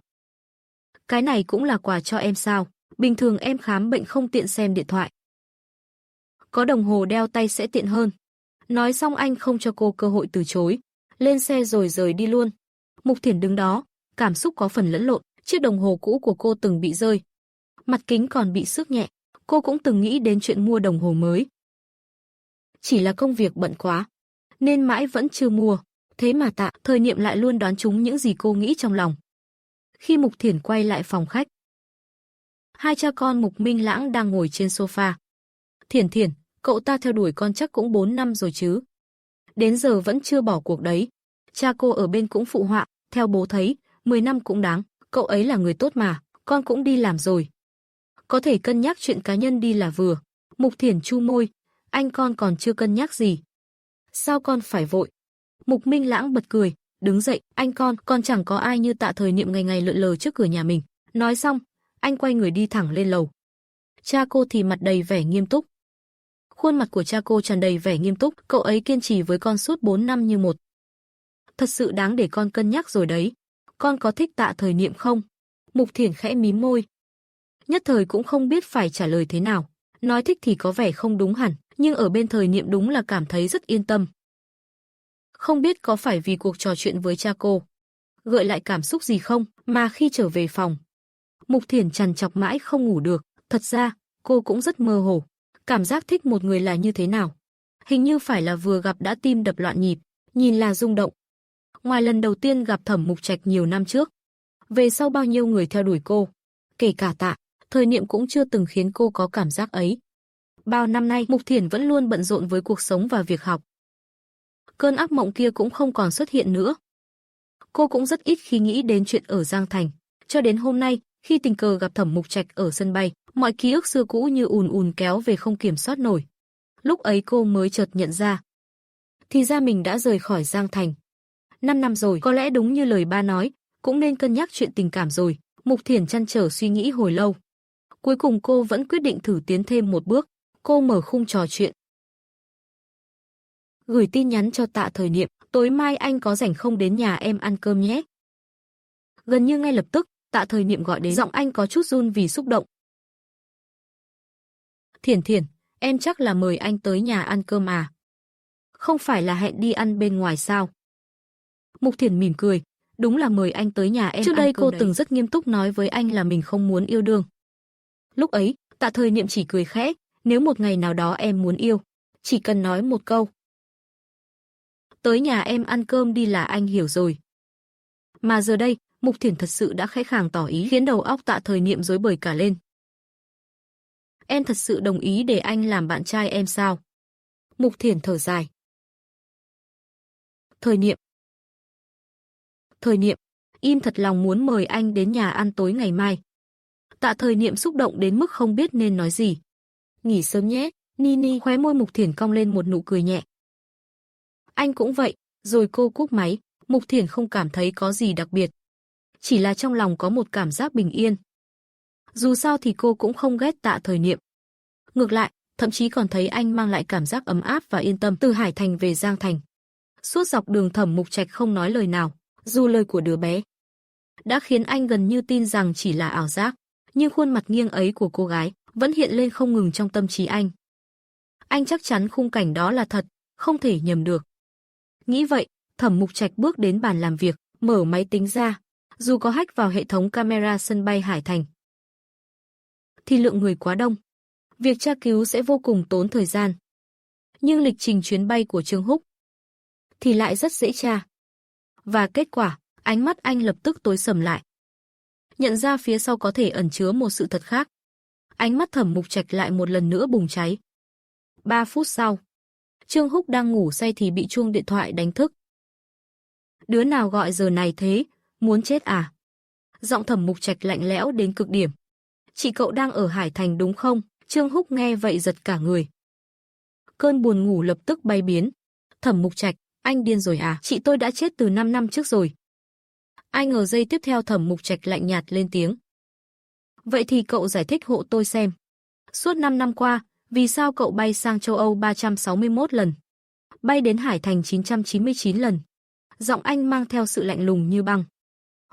Cái này cũng là quà cho em sao? Bình thường em khám bệnh không tiện xem điện thoại. có đồng hồ đeo tay sẽ tiện hơn. Nói xong anh không cho cô cơ hội từ chối, lên xe rồi rời đi luôn. Mục Thiển đứng đó, cảm xúc có phần lẫn lộn, chiếc đồng hồ cũ của cô từng bị rơi, mặt kính còn bị xước nhẹ, cô cũng từng nghĩ đến chuyện mua đồng hồ mới. Chỉ là công việc bận quá, nên mãi vẫn chưa mua, thế mà Tạ Thời Niệm lại luôn đoán trúng những gì cô nghĩ trong lòng. Khi Mục Thiển quay lại phòng khách, hai cha con Mục Minh Lãng đang ngồi trên sofa. Thiển Thiển, cậu ta theo đuổi con chắc cũng 4 năm rồi chứ. Đến giờ vẫn chưa bỏ cuộc đấy. Cha cô ở bên cũng phụ họa, theo bố thấy, 10 năm cũng đáng, cậu ấy là người tốt mà, con cũng đi làm rồi. Có thể cân nhắc chuyện cá nhân đi là vừa. Mục Thiển chu môi, anh con còn chưa cân nhắc gì. Sao con phải vội? Mục Minh Lãng bật cười, đứng dậy, anh con chẳng có ai như Tạ Thời Niệm ngày ngày lượn lờ trước cửa nhà mình. Nói xong, anh quay người đi thẳng lên lầu. Cha cô thì mặt đầy vẻ nghiêm túc. Khuôn mặt của cha cô tràn đầy vẻ nghiêm túc, cậu ấy kiên trì với con suốt 4 năm như một. Thật sự đáng để con cân nhắc rồi đấy. Con có thích Tạ Thời Niệm không? Mục Thiển khẽ mím môi. Nhất thời cũng không biết phải trả lời thế nào. Nói thích thì có vẻ không đúng hẳn, nhưng ở bên Thời Niệm đúng là cảm thấy rất yên tâm. Không biết có phải vì cuộc trò chuyện với cha cô gợi lại cảm xúc gì không, mà khi trở về phòng, Mục Thiển trằn trọc mãi không ngủ được. Thật ra, cô cũng rất mơ hồ. Cảm giác thích một người là như thế nào? Hình như phải là vừa gặp đã tim đập loạn nhịp, nhìn là rung động. Ngoài lần đầu tiên gặp Thẩm Mục Trạch nhiều năm trước, về sau bao nhiêu người theo đuổi cô, kể cả Tạ Thời Niệm cũng chưa từng khiến cô có cảm giác ấy. Bao năm nay, Mục Thiển vẫn luôn bận rộn với cuộc sống và việc học. Cơn ác mộng kia cũng không còn xuất hiện nữa. Cô cũng rất ít khi nghĩ đến chuyện ở Giang Thành. Cho đến hôm nay, khi tình cờ gặp Thẩm Mục Trạch ở sân bay, mọi ký ức xưa cũ như ùn ùn kéo về không kiểm soát nổi. Lúc ấy cô mới chợt nhận ra, thì ra mình đã rời khỏi Giang Thành. 5 năm rồi, có lẽ đúng như lời ba nói, cũng nên cân nhắc chuyện tình cảm rồi. Mục Thiển trăn trở suy nghĩ hồi lâu. Cuối cùng cô vẫn quyết định thử tiến thêm một bước. Cô mở khung trò chuyện. Gửi tin nhắn cho Tạ Thời Niệm, tối mai anh có rảnh không đến nhà em ăn cơm nhé. Gần như ngay lập tức, Tạ Thời Niệm gọi đến, giọng anh có chút run vì xúc động. Thiển Thiển, em chắc là mời anh tới nhà ăn cơm à? Không phải là hẹn đi ăn bên ngoài sao? Mục Thiển mỉm cười, đúng là mời anh tới nhà em. Trước đây cô từng rất nghiêm túc nói với anh là mình không muốn yêu đương. Lúc ấy, Tạ Thời Niệm chỉ cười khẽ, nếu một ngày nào đó em muốn yêu, chỉ cần nói một câu. Tới nhà em ăn cơm đi là anh hiểu rồi. Mà giờ đây, Mục Thiển thật sự đã khẽ khàng tỏ ý, khiến đầu óc Tạ Thời Niệm rối bời cả lên. Em thật sự đồng ý để anh làm bạn trai em sao? Mục Thiển thở dài. Thời Niệm, im thật lòng muốn mời anh đến nhà ăn tối ngày mai. Tạ Thời Niệm xúc động đến mức không biết nên nói gì. Nghỉ sớm nhé, Nini. Khóe môi Mục Thiển cong lên một nụ cười nhẹ. Anh cũng vậy. Rồi cô cúp máy. Mục Thiển không cảm thấy có gì đặc biệt, chỉ là trong lòng có một cảm giác bình yên. Dù sao thì cô cũng không ghét Tạ Thời Niệm. Ngược lại, thậm chí còn thấy anh mang lại cảm giác ấm áp và yên tâm. Từ Hải Thành về Giang Thành, suốt dọc đường Thẩm Mục Trạch không nói lời nào, dù lời của đứa bé đã khiến anh gần như tin rằng chỉ là ảo giác, nhưng khuôn mặt nghiêng ấy của cô gái vẫn hiện lên không ngừng trong tâm trí anh. Anh chắc chắn khung cảnh đó là thật, không thể nhầm được. Nghĩ vậy, Thẩm Mục Trạch bước đến bàn làm việc, mở máy tính ra. Dù có hack vào hệ thống camera sân bay Hải Thành, thì lượng người quá đông, việc tra cứu sẽ vô cùng tốn thời gian. Nhưng lịch trình chuyến bay của Trương Húc thì lại rất dễ tra. Và kết quả, ánh mắt anh lập tức tối sầm lại. Nhận ra phía sau có thể ẩn chứa một sự thật khác. Ánh mắt Thẩm Mục Trạch lại một lần nữa bùng cháy. 3 phút sau, Trương Húc đang ngủ say thì bị chuông điện thoại đánh thức. Đứa nào gọi giờ này thế, muốn chết à? Giọng Thẩm Mục Trạch lạnh lẽo đến cực điểm. Chị cậu đang ở Hải Thành đúng không? Trương Húc nghe vậy giật cả người. Cơn buồn ngủ lập tức bay biến. Thẩm Mục Trạch, anh điên rồi à? Chị tôi đã chết từ 5 năm trước rồi. Ai ngờ giây tiếp theo Thẩm Mục Trạch lạnh nhạt lên tiếng. Vậy thì cậu giải thích hộ tôi xem. Suốt 5 năm qua, vì sao cậu bay sang châu Âu 361 lần? Bay đến Hải Thành 999 lần. Giọng anh mang theo sự lạnh lùng như băng.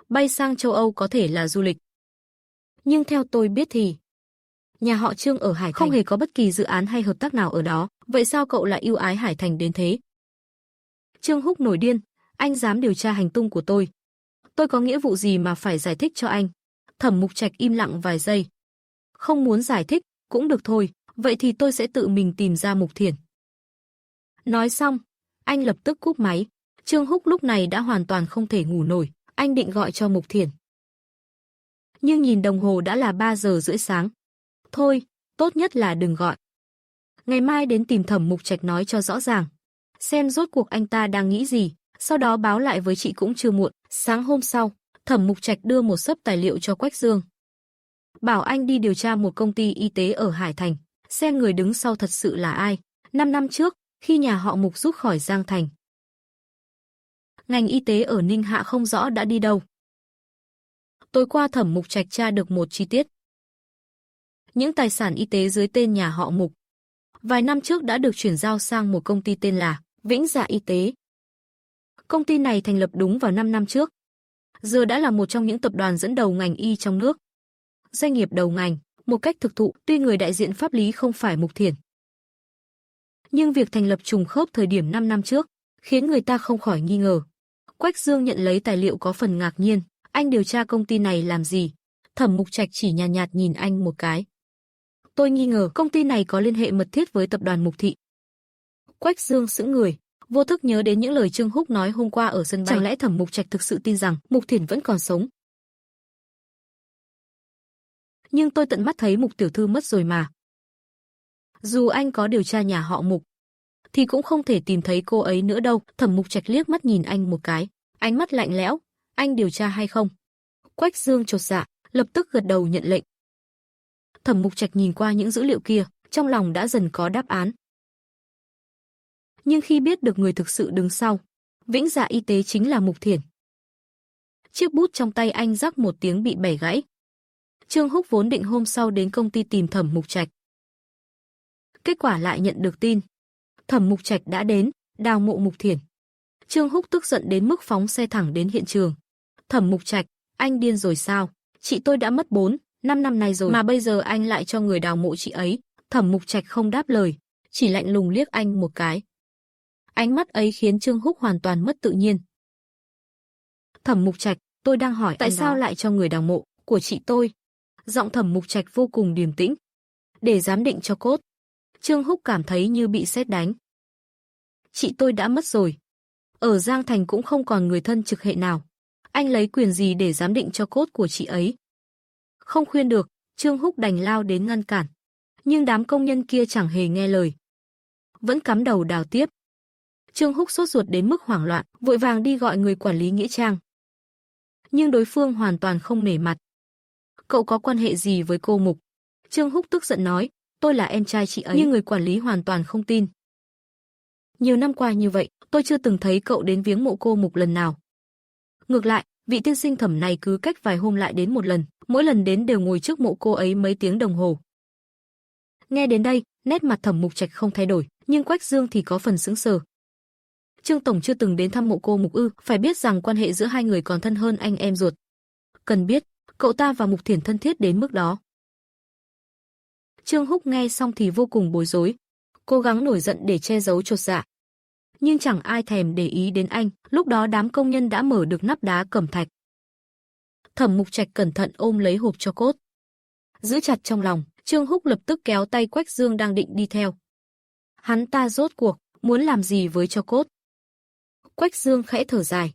Bay sang châu Âu có thể là du lịch, nhưng theo tôi biết thì Nhà họ Trương ở Hải Thành không hề có bất kỳ dự án hay hợp tác nào ở đó, vậy sao cậu lại ưu ái Hải Thành đến thế? Trương Húc nổi điên, anh dám điều tra hành tung của tôi. Tôi có nghĩa vụ gì mà phải giải thích cho anh? Thẩm Mục Trạch im lặng vài giây. Không muốn giải thích, cũng được thôi, vậy thì tôi sẽ tự mình tìm ra Mục Thiển. Nói xong, anh lập tức cúp máy. Trương Húc lúc này đã hoàn toàn không thể ngủ nổi, anh định gọi cho Mục Thiển. Nhưng nhìn đồng hồ đã là 3 giờ rưỡi sáng. Thôi, tốt nhất là đừng gọi. Ngày mai đến tìm Thẩm Mục Trạch nói cho rõ ràng. Xem rốt cuộc anh ta đang nghĩ gì, sau đó báo lại với chị cũng chưa muộn. Sáng hôm sau, Thẩm Mục Trạch đưa một xấp tài liệu cho Quách Dương. Bảo anh đi điều tra một công ty y tế ở Hải Thành, xem người đứng sau thật sự là ai. 5 năm trước, khi nhà họ Mục rút khỏi Giang Thành, ngành y tế ở Ninh Hạ không rõ đã đi đâu. Tối qua Thẩm Mục Trạch tra được một chi tiết. Những tài sản y tế dưới tên nhà họ Mục, vài năm trước đã được chuyển giao sang một công ty tên là Vĩnh Dạ Y tế. Công ty này thành lập đúng vào 5 năm trước. Giờ đã là một trong những tập đoàn dẫn đầu ngành y trong nước. Doanh nghiệp đầu ngành, một cách thực thụ, tuy người đại diện pháp lý không phải Mục Thiển. Nhưng việc thành lập trùng khớp thời điểm 5 năm trước, khiến người ta không khỏi nghi ngờ. Quách Dương nhận lấy tài liệu có phần ngạc nhiên, anh điều tra công ty này làm gì? Thẩm Mục Trạch chỉ nhàn nhạt nhìn anh một cái. Tôi nghi ngờ công ty này có liên hệ mật thiết với tập đoàn Mục Thị. Quách Dương sững người, vô thức nhớ đến những lời Trương Húc nói hôm qua ở sân bay. Chẳng lẽ Thẩm Mục Trạch thực sự tin rằng Mục Thiển vẫn còn sống? Nhưng tôi tận mắt thấy Mục tiểu thư mất rồi mà. Dù anh có điều tra nhà họ Mục, thì cũng không thể tìm thấy cô ấy nữa đâu. Thẩm Mục Trạch liếc mắt nhìn anh một cái, ánh mắt lạnh lẽo. Anh điều tra hay không? Quách Dương chột dạ, lập tức gật đầu nhận lệnh. Thẩm Mục Trạch nhìn qua những dữ liệu kia, trong lòng đã dần có đáp án. Nhưng khi biết được người thực sự đứng sau Vĩnh Dạ Y tế chính là Mục Thiển, chiếc bút trong tay anh rắc một tiếng bị bẻ gãy. Trương Húc vốn định hôm sau đến công ty tìm Thẩm Mục Trạch. Kết quả lại nhận được tin Thẩm Mục Trạch đã đến, đào mộ Mục Thiển. Trương Húc tức giận đến mức phóng xe thẳng đến hiện trường. Thẩm Mục Trạch, anh điên rồi sao? Chị tôi đã mất 4, 5 năm nay rồi mà bây giờ anh lại cho người đào mộ chị ấy. Thẩm Mục Trạch không đáp lời, chỉ lạnh lùng liếc anh một cái. Ánh mắt ấy khiến Trương Húc hoàn toàn mất tự nhiên. Thẩm Mục Trạch, tôi đang hỏi tại sao lại cho người đào mộ của chị tôi? Giọng Thẩm Mục Trạch vô cùng điềm tĩnh. Để giám định cho cốt. Trương Húc cảm thấy như bị sét đánh. Chị tôi đã mất rồi. Ở Giang Thành cũng không còn người thân trực hệ nào. Anh lấy quyền gì để giám định cho cốt của chị ấy? Không khuyên được, Trương Húc đành lao đến ngăn cản. Nhưng đám công nhân kia chẳng hề nghe lời, vẫn cắm đầu đào tiếp. Trương Húc sốt ruột đến mức hoảng loạn, vội vàng đi gọi người quản lý nghĩa trang. Nhưng đối phương hoàn toàn không nể mặt. Cậu có quan hệ gì với cô Mục? Trương Húc tức giận nói, tôi là em trai chị ấy. Nhưng người quản lý hoàn toàn không tin. Nhiều năm qua như vậy, tôi chưa từng thấy cậu đến viếng mộ cô Mục lần nào. Ngược lại, vị tiên sinh Thẩm này cứ cách vài hôm lại đến một lần, mỗi lần đến đều ngồi trước mộ cô ấy mấy tiếng đồng hồ. Nghe đến đây, nét mặt Thẩm Mục Trạch không thay đổi, nhưng Quách Dương thì có phần sững sờ. Trương tổng chưa từng đến thăm mộ cô Mục ư? Phải biết rằng quan hệ giữa hai người còn thân hơn anh em ruột. Cần biết, cậu ta và Mục Thiển thân thiết đến mức đó. Trương Húc nghe xong thì vô cùng bối rối, cố gắng nổi giận để che giấu chột dạ. Nhưng chẳng ai thèm để ý đến anh, lúc đó đám công nhân đã mở được nắp đá cẩm thạch. Thẩm Mục Trạch cẩn thận ôm lấy hộp tro cốt, giữ chặt trong lòng. Trương Húc lập tức kéo tay Quách Dương đang định đi theo. Hắn ta rốt cuộc muốn làm gì với tro cốt? Quách Dương khẽ thở dài.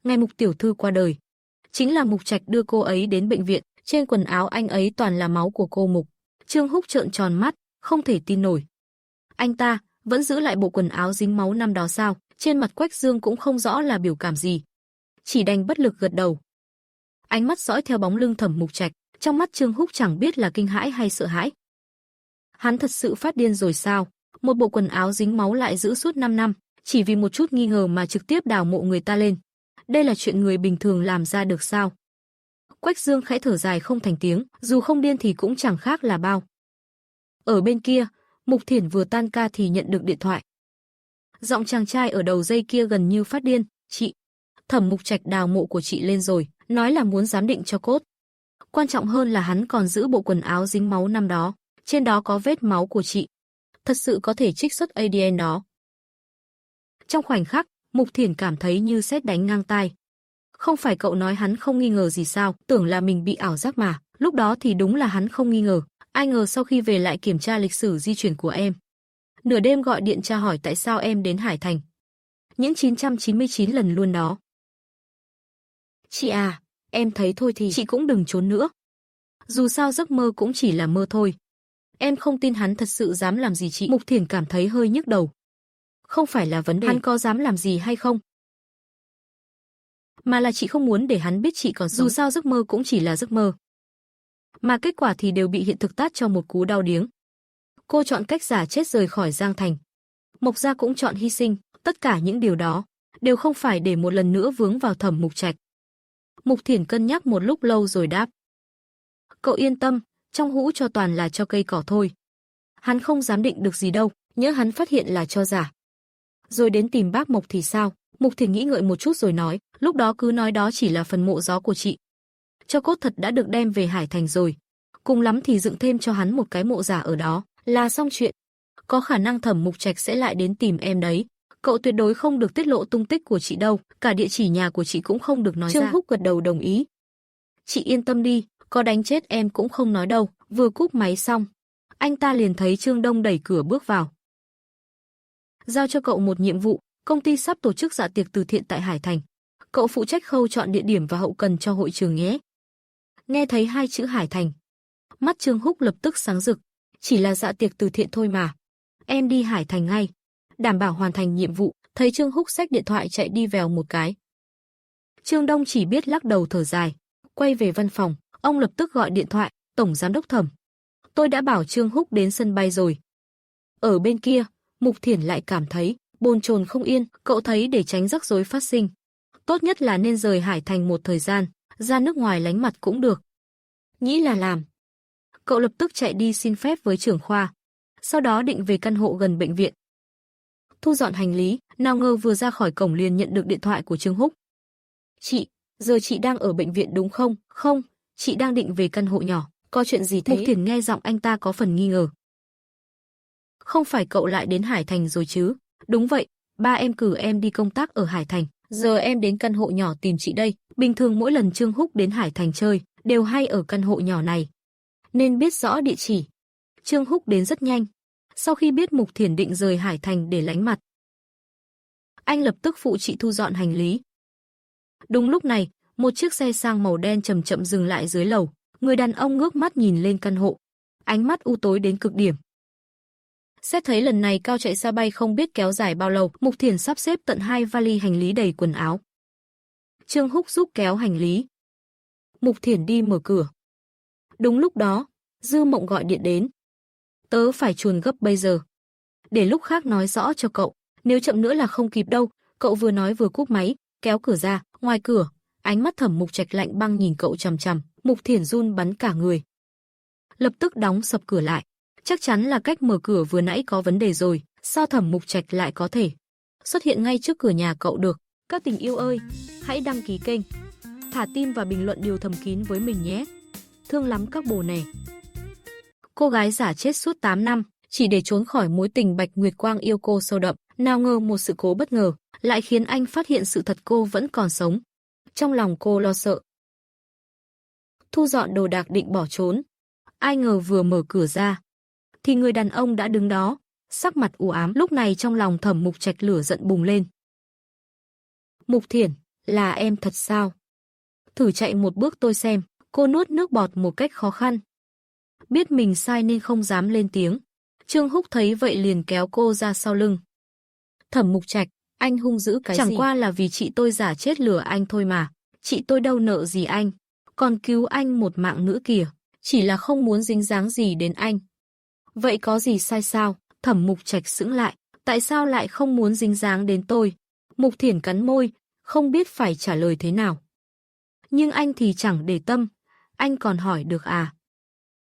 Ngày Mục tiểu thư qua đời, chính là Mục Trạch đưa cô ấy đến bệnh viện, trên quần áo anh ấy toàn là máu của cô Mục. Trương Húc trợn tròn mắt, không thể tin nổi. Anh ta vẫn giữ lại bộ quần áo dính máu năm đó sao? Trên mặt Quách Dương cũng không rõ là biểu cảm gì, chỉ đành bất lực gật đầu. Ánh mắt dõi theo bóng lưng Thẩm Mục Trạch, trong mắt Trương Húc chẳng biết là kinh hãi hay sợ hãi. Hắn thật sự phát điên rồi sao? Một bộ quần áo dính máu lại giữ suốt 5 năm, chỉ vì một chút nghi ngờ mà trực tiếp đào mộ người ta lên. Đây là chuyện người bình thường làm ra được sao? Quách Dương khẽ thở dài không thành tiếng, dù không điên thì cũng chẳng khác là bao. Ở bên kia, Mục Thiển vừa tan ca thì nhận được điện thoại. Giọng chàng trai ở đầu dây kia gần như phát điên, "Chị, Thẩm Mục Trạch đào mộ của chị lên rồi, nói là muốn giám định cho cốt." Quan trọng hơn là hắn còn giữ bộ quần áo dính máu năm đó, trên đó có vết máu của chị. Thật sự có thể trích xuất ADN đó. Trong khoảnh khắc, Mục Thiển cảm thấy như sét đánh ngang tai. Không phải cậu nói hắn không nghi ngờ gì sao, tưởng là mình bị ảo giác mà, lúc đó thì đúng là hắn không nghi ngờ, ai ngờ sau khi về lại kiểm tra lịch sử di chuyển của em. Nửa đêm gọi điện tra hỏi tại sao em đến Hải Thành. Những 999 lần luôn đó. Chị à, em thấy thôi thì chị cũng đừng trốn nữa. Dù sao giấc mơ cũng chỉ là mơ thôi. Em không tin hắn thật sự dám làm gì chị. Mục Thiển cảm thấy hơi nhức đầu. Không phải là vấn đề hắn có dám làm gì hay không, mà là chị không muốn để hắn biết chị còn sống. Dù sao giấc mơ cũng chỉ là giấc mơ. Mà kết quả thì đều bị hiện thực tát cho một cú đau điếng. Cô chọn cách giả chết rời khỏi Giang Thành. Mộc Gia cũng chọn hy sinh, tất cả những điều đó đều không phải để một lần nữa vướng vào Thẩm Mục Trạch. Mục Thiển cân nhắc một lúc lâu rồi đáp. Cậu yên tâm, trong hũ cho toàn là cho cây cỏ thôi. Hắn không dám định được gì đâu, nhỡ hắn phát hiện là cho giả. Rồi đến tìm bác Mộc thì sao? Mục Thiển nghĩ ngợi một chút rồi nói, lúc đó cứ nói đó chỉ là phần mộ gió của chị. Cho cốt thật đã được đem về Hải Thành rồi. Cùng lắm thì dựng thêm cho hắn một cái mộ giả ở đó, là xong chuyện. Có khả năng Thẩm Mục Trạch sẽ lại đến tìm em đấy. Cậu tuyệt đối không được tiết lộ tung tích của chị đâu, cả địa chỉ nhà của chị cũng không được nói ra. Trương Húc gật đầu đồng ý. Chị yên tâm đi, có đánh chết em cũng không nói đâu. Vừa cúp máy xong, anh ta liền thấy Trương Đông đẩy cửa bước vào. Giao cho cậu một nhiệm vụ, công ty sắp tổ chức dạ tiệc từ thiện tại Hải Thành. Cậu phụ trách khâu chọn địa điểm và hậu cần cho hội trường nhé. Nghe thấy hai chữ Hải Thành, mắt Trương Húc lập tức sáng rực. Chỉ là dạ tiệc từ thiện thôi mà. Em đi Hải Thành ngay, đảm bảo hoàn thành nhiệm vụ. Thấy Trương Húc xách điện thoại chạy đi vèo một cái. Trương Đông chỉ biết lắc đầu thở dài. Quay về văn phòng, ông lập tức gọi điện thoại, Tổng Giám đốc Thẩm. Tôi đã bảo Trương Húc đến sân bay rồi. Ở bên kia, Mục Thiển lại cảm thấy bồn chồn không yên. Cậu thấy để tránh rắc rối phát sinh, tốt nhất là nên rời Hải Thành một thời gian, ra nước ngoài lánh mặt cũng được. Nghĩ là làm. Cậu lập tức chạy đi xin phép với trưởng khoa, sau đó định về căn hộ gần bệnh viện. Thu dọn hành lý, nào ngờ vừa ra khỏi cổng liền nhận được điện thoại của Trương Húc. Chị, giờ chị đang ở bệnh viện đúng không? Không, chị đang định về căn hộ nhỏ. Có chuyện gì thế? Mục Thiển nghe giọng anh ta có phần nghi ngờ. Không phải cậu lại đến Hải Thành rồi chứ? Đúng vậy, ba em cử em đi công tác ở Hải Thành. Giờ em đến căn hộ nhỏ tìm chị đây. Bình thường mỗi lần Trương Húc đến Hải Thành chơi, đều hay ở căn hộ nhỏ này, nên biết rõ địa chỉ. Trương Húc đến rất nhanh. Sau khi biết Mục Thiển định rời Hải Thành để lánh mặt, anh lập tức phụ chị thu dọn hành lý. Đúng lúc này, một chiếc xe sang màu đen chậm chậm dừng lại dưới lầu. Người đàn ông ngước mắt nhìn lên căn hộ, ánh mắt u tối đến cực điểm. Xét thấy lần này cao chạy xa bay không biết kéo dài bao lâu, Mục Thiển sắp xếp tận 2 vali hành lý đầy quần áo. Trương Húc giúp kéo hành lý. Mục Thiển đi mở cửa. Đúng lúc đó, Dư Mộng gọi điện đến. Tớ phải chuồn gấp bây giờ. Để lúc khác nói rõ cho cậu, nếu chậm nữa là không kịp đâu. Cậu vừa nói vừa cúp máy, kéo cửa ra. Ngoài cửa, ánh mắt Thẩm Mục Trạch lạnh băng nhìn cậu chằm chằm. Mục Thiển run bắn cả người. Lập tức đóng sập cửa lại. Chắc chắn là cách mở cửa vừa nãy có vấn đề rồi. Sao Thẩm Mục Trạch lại có thể xuất hiện ngay trước cửa nhà cậu được? Các tình yêu ơi, hãy đăng ký kênh, thả tim và bình luận điều thầm kín với mình nhé. Thương lắm các bồ nè. Cô gái giả chết suốt 8 năm, chỉ để trốn khỏi mối tình Bạch Nguyệt Quang yêu cô sâu đậm. Nào ngờ một sự cố bất ngờ lại khiến anh phát hiện sự thật cô vẫn còn sống. Trong lòng cô lo sợ. Thu dọn đồ đạc định bỏ trốn. Ai ngờ vừa mở cửa ra, thì người đàn ông đã đứng đó, sắc mặt u ám. Lúc này trong lòng Thẩm Mục Trạch lửa giận bùng lên. Mục Thiển, là em thật sao? Thử chạy một bước tôi xem. Cô nuốt nước bọt một cách khó khăn. Biết mình sai nên không dám lên tiếng. Trương Húc thấy vậy liền kéo cô ra sau lưng. Thẩm Mục Trạch, anh hung dữ cái gì? Chẳng qua là vì chị tôi giả chết lừa anh thôi mà. Chị tôi đâu nợ gì anh, còn cứu anh một mạng nữa kìa. Chỉ là không muốn dính dáng gì đến anh. Vậy có gì sai sao? Thẩm Mục Trạch sững lại. Tại sao lại không muốn dính dáng đến tôi? Mục Thiển cắn môi, không biết phải trả lời thế nào. Nhưng anh thì chẳng để tâm. Anh còn hỏi được à?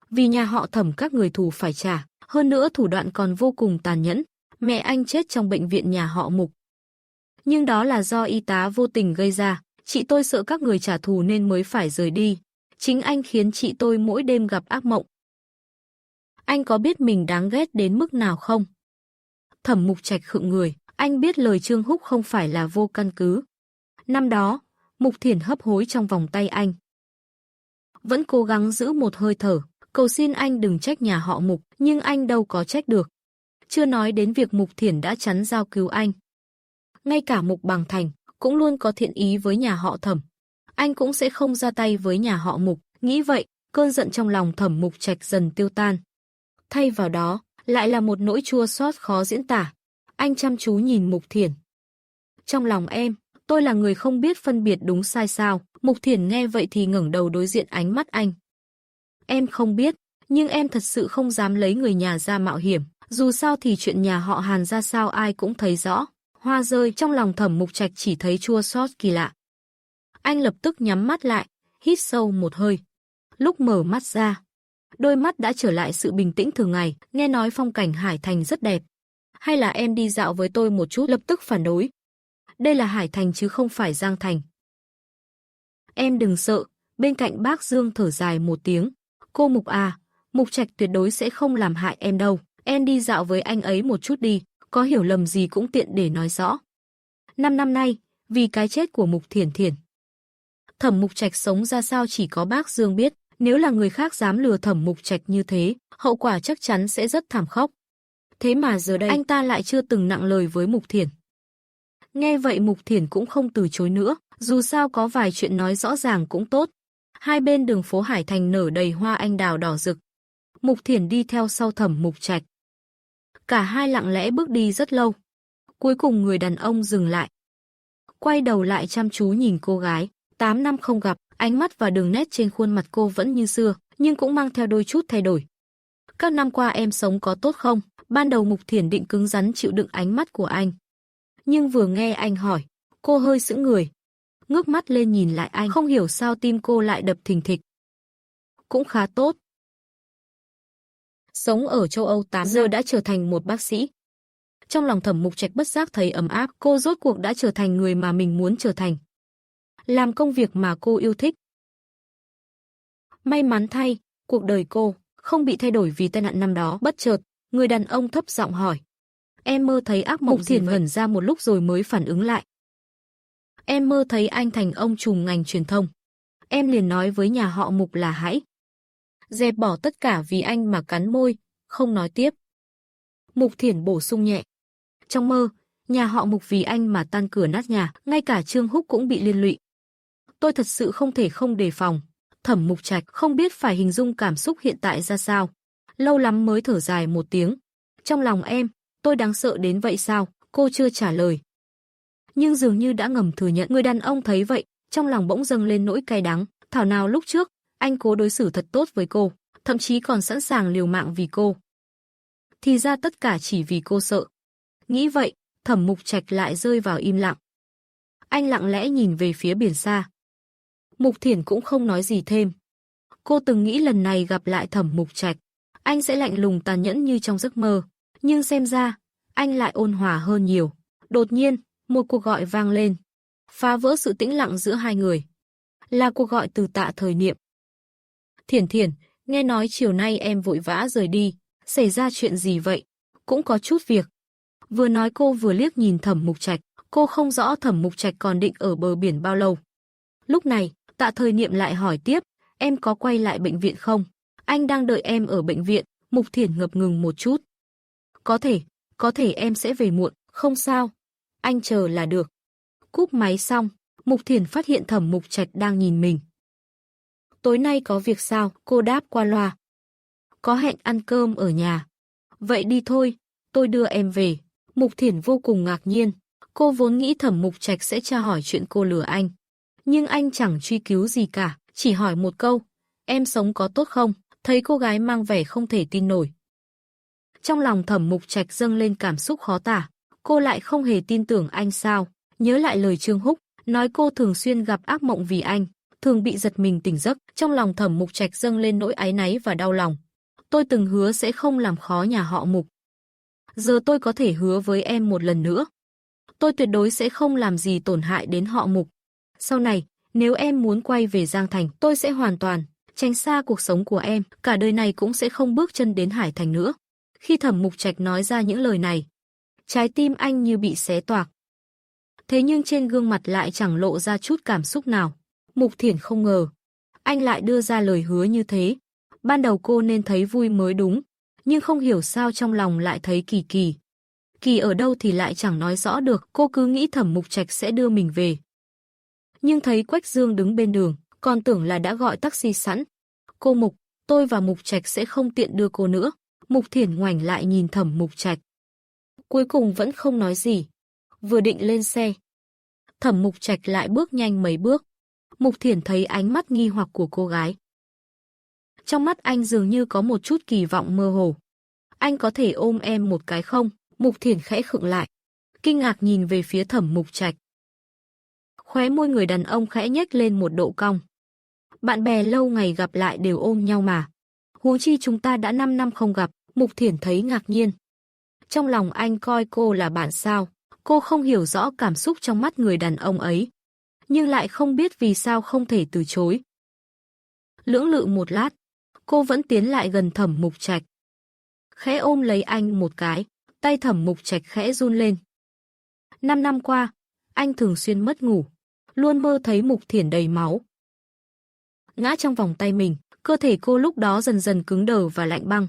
Vì nhà họ Thẩm các người thù phải trả. Hơn nữa thủ đoạn còn vô cùng tàn nhẫn. Mẹ anh chết trong bệnh viện nhà họ Mục. Nhưng đó là do y tá vô tình gây ra. Chị tôi sợ các người trả thù nên mới phải rời đi. Chính anh khiến chị tôi mỗi đêm gặp ác mộng. Anh có biết mình đáng ghét đến mức nào không? Thẩm Mục Trạch khựng người, anh biết lời Trương Húc không phải là vô căn cứ. Năm đó, Mục Thiển hấp hối trong vòng tay anh. Vẫn cố gắng giữ một hơi thở, cầu xin anh đừng trách nhà họ Mục, nhưng anh đâu có trách được. Chưa nói đến việc Mục Thiển đã chắn giao cứu anh. Ngay cả Mục Bằng Thành cũng luôn có thiện ý với nhà họ Thẩm. Anh cũng sẽ không ra tay với nhà họ Mục, nghĩ vậy, cơn giận trong lòng Thẩm Mục Trạch dần tiêu tan. Thay vào đó, lại là một nỗi chua xót khó diễn tả. Anh chăm chú nhìn Mục Thiển. Trong lòng em, tôi là người không biết phân biệt đúng sai sao. Mục Thiển nghe vậy thì ngẩng đầu đối diện ánh mắt anh. Em không biết, nhưng em thật sự không dám lấy người nhà ra mạo hiểm. Dù sao thì chuyện nhà họ Hàn ra sao ai cũng thấy rõ. Hoa rơi trong lòng Thẩm Mục Trạch chỉ thấy chua xót kỳ lạ. Anh lập tức nhắm mắt lại, hít sâu một hơi. Lúc mở mắt ra, đôi mắt đã trở lại sự bình tĩnh thường ngày, nghe nói phong cảnh Hải Thành rất đẹp. Hay là em đi dạo với tôi một chút, lập tức phản đối. Đây là Hải Thành chứ không phải Giang Thành. Em đừng sợ, bên cạnh bác Dương thở dài một tiếng. Cô Mục à, Mục Trạch tuyệt đối sẽ không làm hại em đâu. Em đi dạo với anh ấy một chút đi, có hiểu lầm gì cũng tiện để nói rõ. 5 năm nay, vì cái chết của Mục Thiển Thiển. Thẩm Mục Trạch sống ra sao chỉ có bác Dương biết, nếu là người khác dám lừa Thẩm Mục Trạch như thế, hậu quả chắc chắn sẽ rất thảm khốc. Thế mà giờ đây anh ta lại chưa từng nặng lời với Mục Thiển. Nghe vậy Mục Thiển cũng không từ chối nữa, dù sao có vài chuyện nói rõ ràng cũng tốt. Hai bên đường phố Hải Thành nở đầy hoa anh đào đỏ rực. Mục Thiển đi theo sau Thẩm Mục Trạch. Cả hai lặng lẽ bước đi rất lâu. Cuối cùng người đàn ông dừng lại. Quay đầu lại chăm chú nhìn cô gái. 8 năm không gặp, ánh mắt và đường nét trên khuôn mặt cô vẫn như xưa, nhưng cũng mang theo đôi chút thay đổi. Các năm qua em sống có tốt không? Ban đầu Mục Thiển định cứng rắn chịu đựng ánh mắt của anh. Nhưng vừa nghe anh hỏi, cô hơi sững người. Ngước mắt lên nhìn lại anh, không hiểu sao tim cô lại đập thình thịch. Cũng khá tốt. Sống ở châu Âu 8 giờ đã trở thành một bác sĩ. Trong lòng Thẩm Mục Trạch bất giác thấy ấm áp, cô rốt cuộc đã trở thành người mà mình muốn trở thành. Làm công việc mà cô yêu thích. May mắn thay, cuộc đời cô không bị thay đổi vì tai nạn năm đó. Bất chợt, người đàn ông thấp giọng hỏi. Em mơ thấy ác mộng. Mục Thiển ngẩn ra một lúc rồi mới phản ứng lại. Em mơ thấy anh thành ông trùm ngành truyền thông. Em liền nói với nhà họ Mục là hãy dẹp bỏ tất cả vì anh mà cắn môi, không nói tiếp. Mục Thiển bổ sung nhẹ. Trong mơ, nhà họ Mục vì anh mà tan cửa nát nhà, ngay cả Trương Húc cũng bị liên lụy. Tôi thật sự không thể không đề phòng. Thẩm Mục Trạch không biết phải hình dung cảm xúc hiện tại ra sao. Lâu lắm mới thở dài một tiếng. Trong lòng em, tôi đáng sợ đến vậy sao? Cô chưa trả lời. Nhưng dường như đã ngầm thừa nhận. Người đàn ông thấy vậy, trong lòng bỗng dâng lên nỗi cay đắng. Thảo nào lúc trước, anh cố đối xử thật tốt với cô, thậm chí còn sẵn sàng liều mạng vì cô. Thì ra tất cả chỉ vì cô sợ. Nghĩ vậy, Thẩm Mục Trạch lại rơi vào im lặng. Anh lặng lẽ nhìn về phía biển xa. Mục Thiển cũng không nói gì thêm. Cô từng nghĩ lần này gặp lại Thẩm Mục Trạch, anh sẽ lạnh lùng tàn nhẫn như trong giấc mơ. Nhưng xem ra, anh lại ôn hòa hơn nhiều. Đột nhiên, một cuộc gọi vang lên. Phá vỡ sự tĩnh lặng giữa hai người. Là cuộc gọi từ Tạ Thời Niệm. Thiển Thiển, nghe nói chiều nay em vội vã rời đi. Xảy ra chuyện gì vậy? Cũng có chút việc. Vừa nói cô vừa liếc nhìn Thẩm Mục Trạch. Cô không rõ Thẩm Mục Trạch còn định ở bờ biển bao lâu. Lúc này, Tạ Thời Niệm lại hỏi tiếp. Em có quay lại bệnh viện không? Anh đang đợi em ở bệnh viện. Mục Thiển ngập ngừng một chút. Có thể em sẽ về muộn, không sao. Anh chờ là được. Cúp máy xong, Mục Thiển phát hiện Thẩm Mục Trạch đang nhìn mình. Tối nay có việc sao? Cô đáp qua loa. Có hẹn ăn cơm ở nhà. Vậy đi thôi, tôi đưa em về. Mục Thiển vô cùng ngạc nhiên. Cô vốn nghĩ Thẩm Mục Trạch sẽ tra hỏi chuyện cô lừa anh. Nhưng anh chẳng truy cứu gì cả, chỉ hỏi một câu. Em sống có tốt không? Thấy cô gái mang vẻ không thể tin nổi. Trong lòng Thẩm Mục Trạch dâng lên cảm xúc khó tả. Cô lại không hề tin tưởng anh sao? Nhớ lại lời Trương Húc, nói cô thường xuyên gặp ác mộng vì anh, thường bị giật mình tỉnh giấc. Trong lòng Thẩm Mục Trạch dâng lên nỗi áy náy và đau lòng. Tôi từng hứa sẽ không làm khó nhà họ Mục. Giờ tôi có thể hứa với em một lần nữa. Tôi tuyệt đối sẽ không làm gì tổn hại đến họ Mục. Sau này, nếu em muốn quay về Giang Thành, tôi sẽ hoàn toàn Tránh xa cuộc sống của em, cả đời này cũng sẽ không bước chân đến Hải Thành nữa. Khi Thẩm Mục Trạch nói ra những lời này, trái tim anh như bị xé toạc. Thế nhưng trên gương mặt lại chẳng lộ ra chút cảm xúc nào. Mục Thiển không ngờ, anh lại đưa ra lời hứa như thế. Ban đầu cô nên thấy vui mới đúng, nhưng không hiểu sao trong lòng lại thấy kỳ kỳ. Kỳ ở đâu thì lại chẳng nói rõ được, cô cứ nghĩ Thẩm Mục Trạch sẽ đưa mình về. Nhưng thấy Quách Dương đứng bên đường, còn tưởng là đã gọi taxi sẵn. Cô Mục, tôi và Mục Trạch sẽ không tiện đưa cô nữa. Mục Thiển ngoảnh lại nhìn Thẩm Mục Trạch. Cuối cùng vẫn không nói gì. Vừa định lên xe, Thẩm Mục Trạch lại bước nhanh mấy bước. Mục Thiển thấy ánh mắt nghi hoặc của cô gái. Trong mắt anh dường như có một chút kỳ vọng mơ hồ. Anh có thể ôm em một cái không? Mục Thiển khẽ khựng lại, kinh ngạc nhìn về phía Thẩm Mục Trạch. Khóe môi người đàn ông khẽ nhếch lên một độ cong. Bạn bè lâu ngày gặp lại đều ôm nhau mà. Huống chi chúng ta đã 5 năm không gặp, Mục Thiển thấy ngạc nhiên. Trong lòng anh coi cô là bạn sao? Cô không hiểu rõ cảm xúc trong mắt người đàn ông ấy, nhưng lại không biết vì sao không thể từ chối. Lưỡng lự một lát, cô vẫn tiến lại gần Thẩm Mục Trạch. Khẽ ôm lấy anh một cái, tay Thẩm Mục Trạch khẽ run lên. 5 năm qua, anh thường xuyên mất ngủ, luôn mơ thấy Mục Thiển đầy máu. Ngã trong vòng tay mình, cơ thể cô lúc đó dần dần cứng đờ và lạnh băng.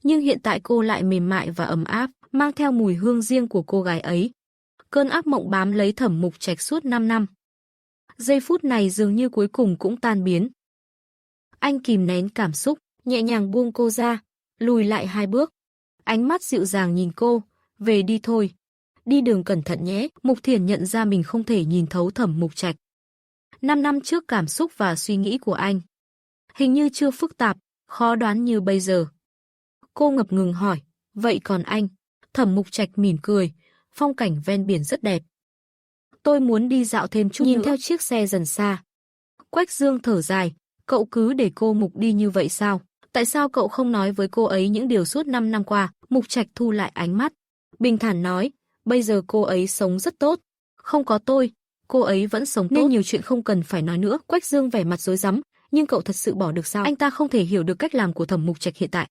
Nhưng hiện tại cô lại mềm mại và ấm áp, mang theo mùi hương riêng của cô gái ấy. Cơn ác mộng bám lấy Thẩm Mục Trạch suốt 5 năm. Giây phút này dường như cuối cùng cũng tan biến. Anh kìm nén cảm xúc, nhẹ nhàng buông cô ra, lùi lại 2 bước. Ánh mắt dịu dàng nhìn cô, về đi thôi. Đi đường cẩn thận nhé. Mục Thiển nhận ra mình không thể nhìn thấu Thẩm Mục Trạch. 5 năm trước cảm xúc và suy nghĩ của anh hình như chưa phức tạp, khó đoán như bây giờ. Cô ngập ngừng hỏi, vậy còn anh? Thẩm Mục Trạch mỉm cười, phong cảnh ven biển rất đẹp. Tôi muốn đi dạo thêm chút nữa. Theo chiếc xe dần xa, Quách Dương thở dài, cậu cứ để cô Mục đi như vậy sao? Tại sao cậu không nói với cô ấy những điều suốt 5 năm qua? Mục Trạch thu lại ánh mắt, bình thản nói, bây giờ cô ấy sống rất tốt. Không có tôi, cô ấy vẫn sống tốt. Nên nhiều chuyện không cần phải nói nữa. Quách Dương vẻ mặt rối rắm, nhưng cậu thật sự bỏ được sao? Anh ta không thể hiểu được cách làm của Thẩm Mục Trạch hiện tại.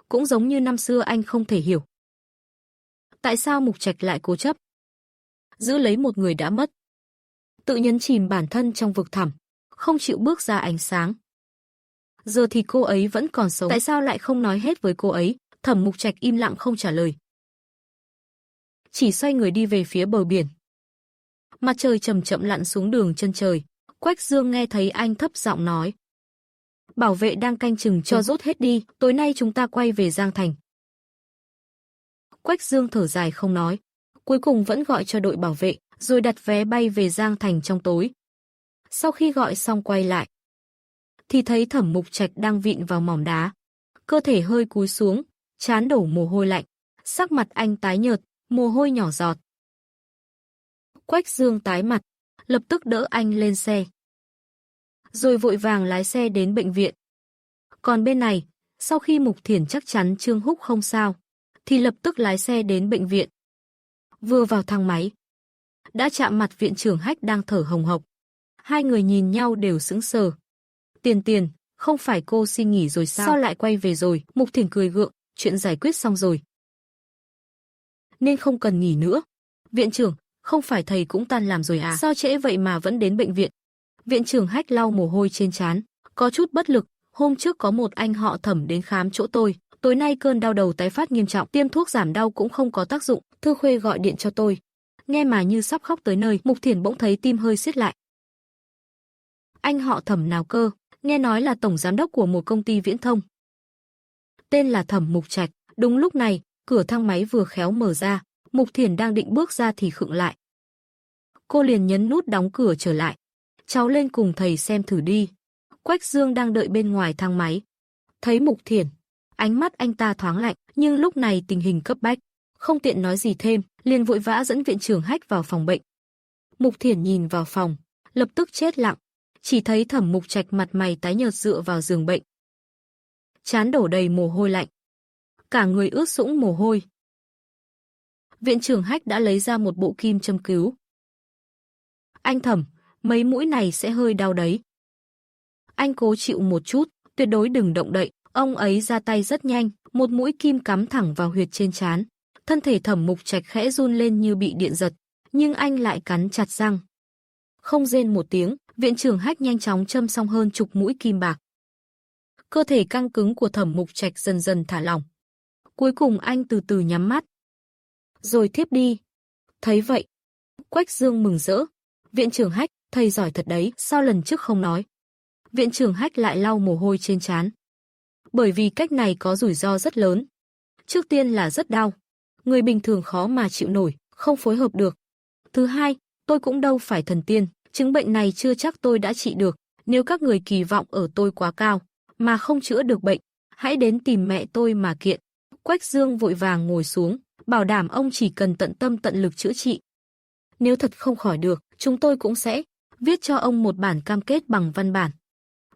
Cũng giống như năm xưa anh không thể hiểu. Tại sao Mục Trạch lại cố chấp giữ lấy một người đã mất, tự nhấn chìm bản thân trong vực thẳm, không chịu bước ra ánh sáng. Giờ thì cô ấy vẫn còn sống, tại sao lại không nói hết với cô ấy? Thẩm Mục Trạch im lặng không trả lời, chỉ xoay người đi về phía bờ biển. Mặt trời chậm chậm lặn xuống đường chân trời. Quách Dương nghe thấy anh thấp giọng nói, bảo vệ đang canh chừng cho rút hết đi, tối nay chúng ta quay về Giang Thành. Quách Dương thở dài không nói, cuối cùng vẫn gọi cho đội bảo vệ, rồi đặt vé bay về Giang Thành trong tối. Sau khi gọi xong quay lại, thì thấy Thẩm Mục Trạch đang vịn vào mỏm đá, cơ thể hơi cúi xuống, trán đổ mồ hôi lạnh, sắc mặt anh tái nhợt, mồ hôi nhỏ giọt. Quách Dương tái mặt, lập tức đỡ anh lên xe, rồi vội vàng lái xe đến bệnh viện. Còn bên này, sau khi Mục Thiển chắc chắn Trương Húc không sao, thì lập tức lái xe đến bệnh viện. Vừa vào thang máy, đã chạm mặt viện trưởng Hách đang thở hồng hộc. Hai người nhìn nhau đều sững sờ. Tiền, không phải cô xin nghỉ rồi sao? Sao lại quay về rồi? Mục Thiển cười gượng, chuyện giải quyết xong rồi, nên không cần nghỉ nữa. Viện trưởng, không phải thầy cũng tan làm rồi à? Sao trễ vậy mà vẫn đến bệnh viện? Viện trưởng Hách lau mồ hôi trên trán, có chút bất lực. Hôm trước có một anh họ Thẩm đến khám chỗ tôi, tối nay cơn đau đầu tái phát nghiêm trọng, tiêm thuốc giảm đau cũng không có tác dụng. Thư Khuê gọi điện cho tôi, nghe mà như sắp khóc tới nơi. Mục Thiển bỗng thấy tim hơi siết lại. Anh họ Thẩm nào cơ? Nghe nói là tổng giám đốc của một công ty viễn thông, tên là Thẩm Mục Trạch. Đúng lúc này, cửa thang máy vừa khéo mở ra, Mục Thiển đang định bước ra thì khựng lại. Cô liền nhấn nút đóng cửa trở lại. Cháu lên cùng thầy xem thử đi. Quách Dương đang đợi bên ngoài thang máy, thấy Mục Thiển, ánh mắt anh ta thoáng lạnh, nhưng lúc này tình hình cấp bách, không tiện nói gì thêm, liền vội vã dẫn viện trưởng Hách vào phòng bệnh. Mục Thiển nhìn vào phòng, lập tức chết lặng, chỉ thấy Thẩm Mục Trạch mặt mày tái nhợt dựa vào giường bệnh, trán đổ đầy mồ hôi lạnh, cả người ướt sũng mồ hôi. Viện trưởng Hách đã lấy ra một bộ kim châm cứu. Anh Thẩm, mấy mũi này sẽ hơi đau đấy. anh cố chịu một chút, tuyệt đối đừng động đậy. Ông ấy ra tay rất nhanh, một mũi kim cắm thẳng vào huyệt trên trán. Thân thể Thẩm Mục Trạch khẽ run lên như bị điện giật, nhưng anh lại cắn chặt răng. Không rên một tiếng, viện trưởng Hách nhanh chóng châm xong hơn chục mũi kim bạc. Cơ thể căng cứng của Thẩm Mục Trạch dần dần thả lỏng. Cuối cùng anh từ từ nhắm mắt, rồi thiếp đi. Thấy vậy, Quách Dương mừng rỡ. Viện trưởng Hách, thầy giỏi thật đấy, sao lần trước không nói? Viện trưởng Hách lại lau mồ hôi trên trán. Bởi vì cách này có rủi ro rất lớn. Trước tiên là rất đau. Người bình thường khó mà chịu nổi, không phối hợp được. Thứ hai, tôi cũng đâu phải thần tiên, chứng bệnh này chưa chắc tôi đã trị được. Nếu các người kỳ vọng ở tôi quá cao, mà không chữa được bệnh, hãy đến tìm mẹ tôi mà kiện. Quách Dương vội vàng ngồi xuống, bảo đảm ông chỉ cần tận tâm tận lực chữa trị. Nếu thật không khỏi được, chúng tôi cũng sẽ viết cho ông một bản cam kết bằng văn bản.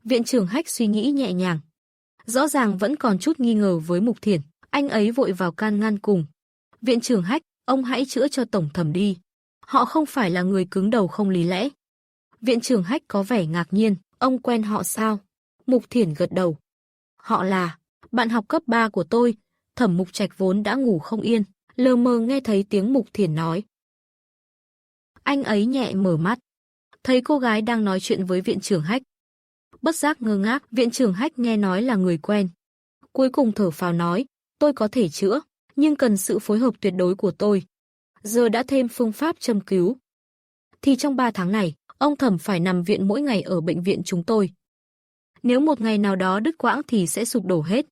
Viện trưởng Hách suy nghĩ nhẹ nhàng. Rõ ràng vẫn còn chút nghi ngờ với Mục Thiển, anh ấy vội vào can ngăn cùng. Viện trưởng Hách, ông hãy chữa cho tổng thẩm đi. Họ không phải là người cứng đầu không lý lẽ. Viện trưởng Hách có vẻ ngạc nhiên, ông quen họ sao? Mục Thiển gật đầu. Họ là bạn học cấp 3 của tôi. Thẩm Mục Trạch vốn đã ngủ không yên, lờ mờ nghe thấy tiếng Mục Thiển nói. Anh ấy nhẹ mở mắt, thấy cô gái đang nói chuyện với viện trưởng Hách. Bất giác ngơ ngác, viện trưởng Hách nghe nói là người quen. Cuối cùng thở phào nói, tôi có thể chữa, nhưng cần sự phối hợp tuyệt đối của tôi. Giờ đã thêm phương pháp châm cứu. Thì trong 3 tháng này, ông Thẩm phải nằm viện mỗi ngày ở bệnh viện chúng tôi. Nếu một ngày nào đó đứt quãng thì sẽ sụp đổ hết.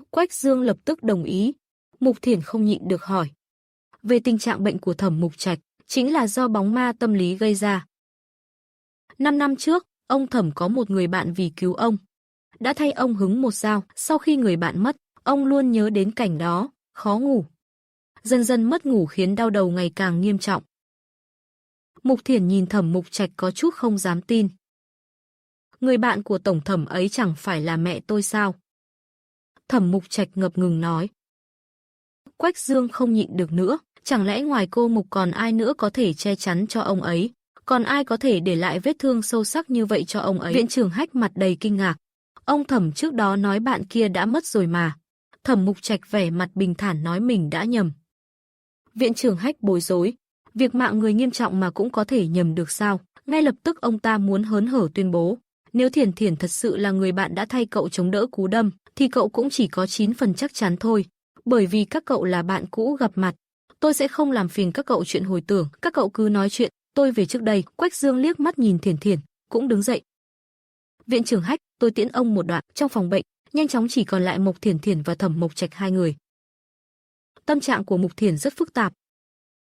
Quách Dương lập tức đồng ý. Mục Thiển không nhịn được hỏi. Về tình trạng bệnh của Thẩm Mục Trạch, chính là do bóng ma tâm lý gây ra. 5 năm trước, ông Thẩm có một người bạn vì cứu ông đã thay ông hứng một dao. Sau khi người bạn mất, ông luôn nhớ đến cảnh đó, khó ngủ. Dần dần mất ngủ khiến đau đầu ngày càng nghiêm trọng. Mục Thiển nhìn Thẩm Mục Trạch có chút không dám tin. Người bạn của tổng thẩm ấy chẳng phải là mẹ tôi sao? Thẩm Mục Trạch ngập ngừng nói. Quách Dương không nhịn được nữa, chẳng lẽ ngoài cô Mục còn ai nữa có thể che chắn cho ông ấy? Còn ai có thể để lại vết thương sâu sắc như vậy cho ông ấy? Viện trưởng Hách mặt đầy kinh ngạc. Ông Thẩm trước đó nói bạn kia đã mất rồi mà. Thẩm Mục Trạch vẻ mặt bình thản nói mình đã nhầm. Viện trưởng Hách bối rối. Việc mạng người nghiêm trọng mà cũng có thể nhầm được sao? Ngay lập tức ông ta muốn hớn hở tuyên bố. Nếu Thiển Thiển thật sự là người bạn đã thay cậu chống đỡ cú đâm, thì cậu cũng chỉ có 9 phần chắc chắn thôi. Bởi vì các cậu là bạn cũ gặp mặt. Tôi sẽ không làm phiền các cậu chuyện hồi tưởng. Các cậu cứ nói chuyện, tôi về trước đây. Quách Dương liếc mắt nhìn Thiển Thiển, cũng đứng dậy. Viện trưởng Hách, tôi tiễn ông một đoạn. Trong phòng bệnh, nhanh chóng chỉ còn lại Mục Thiển Thiển và Thẩm Mục Trạch hai người. Tâm trạng của Mục Thiển rất phức tạp.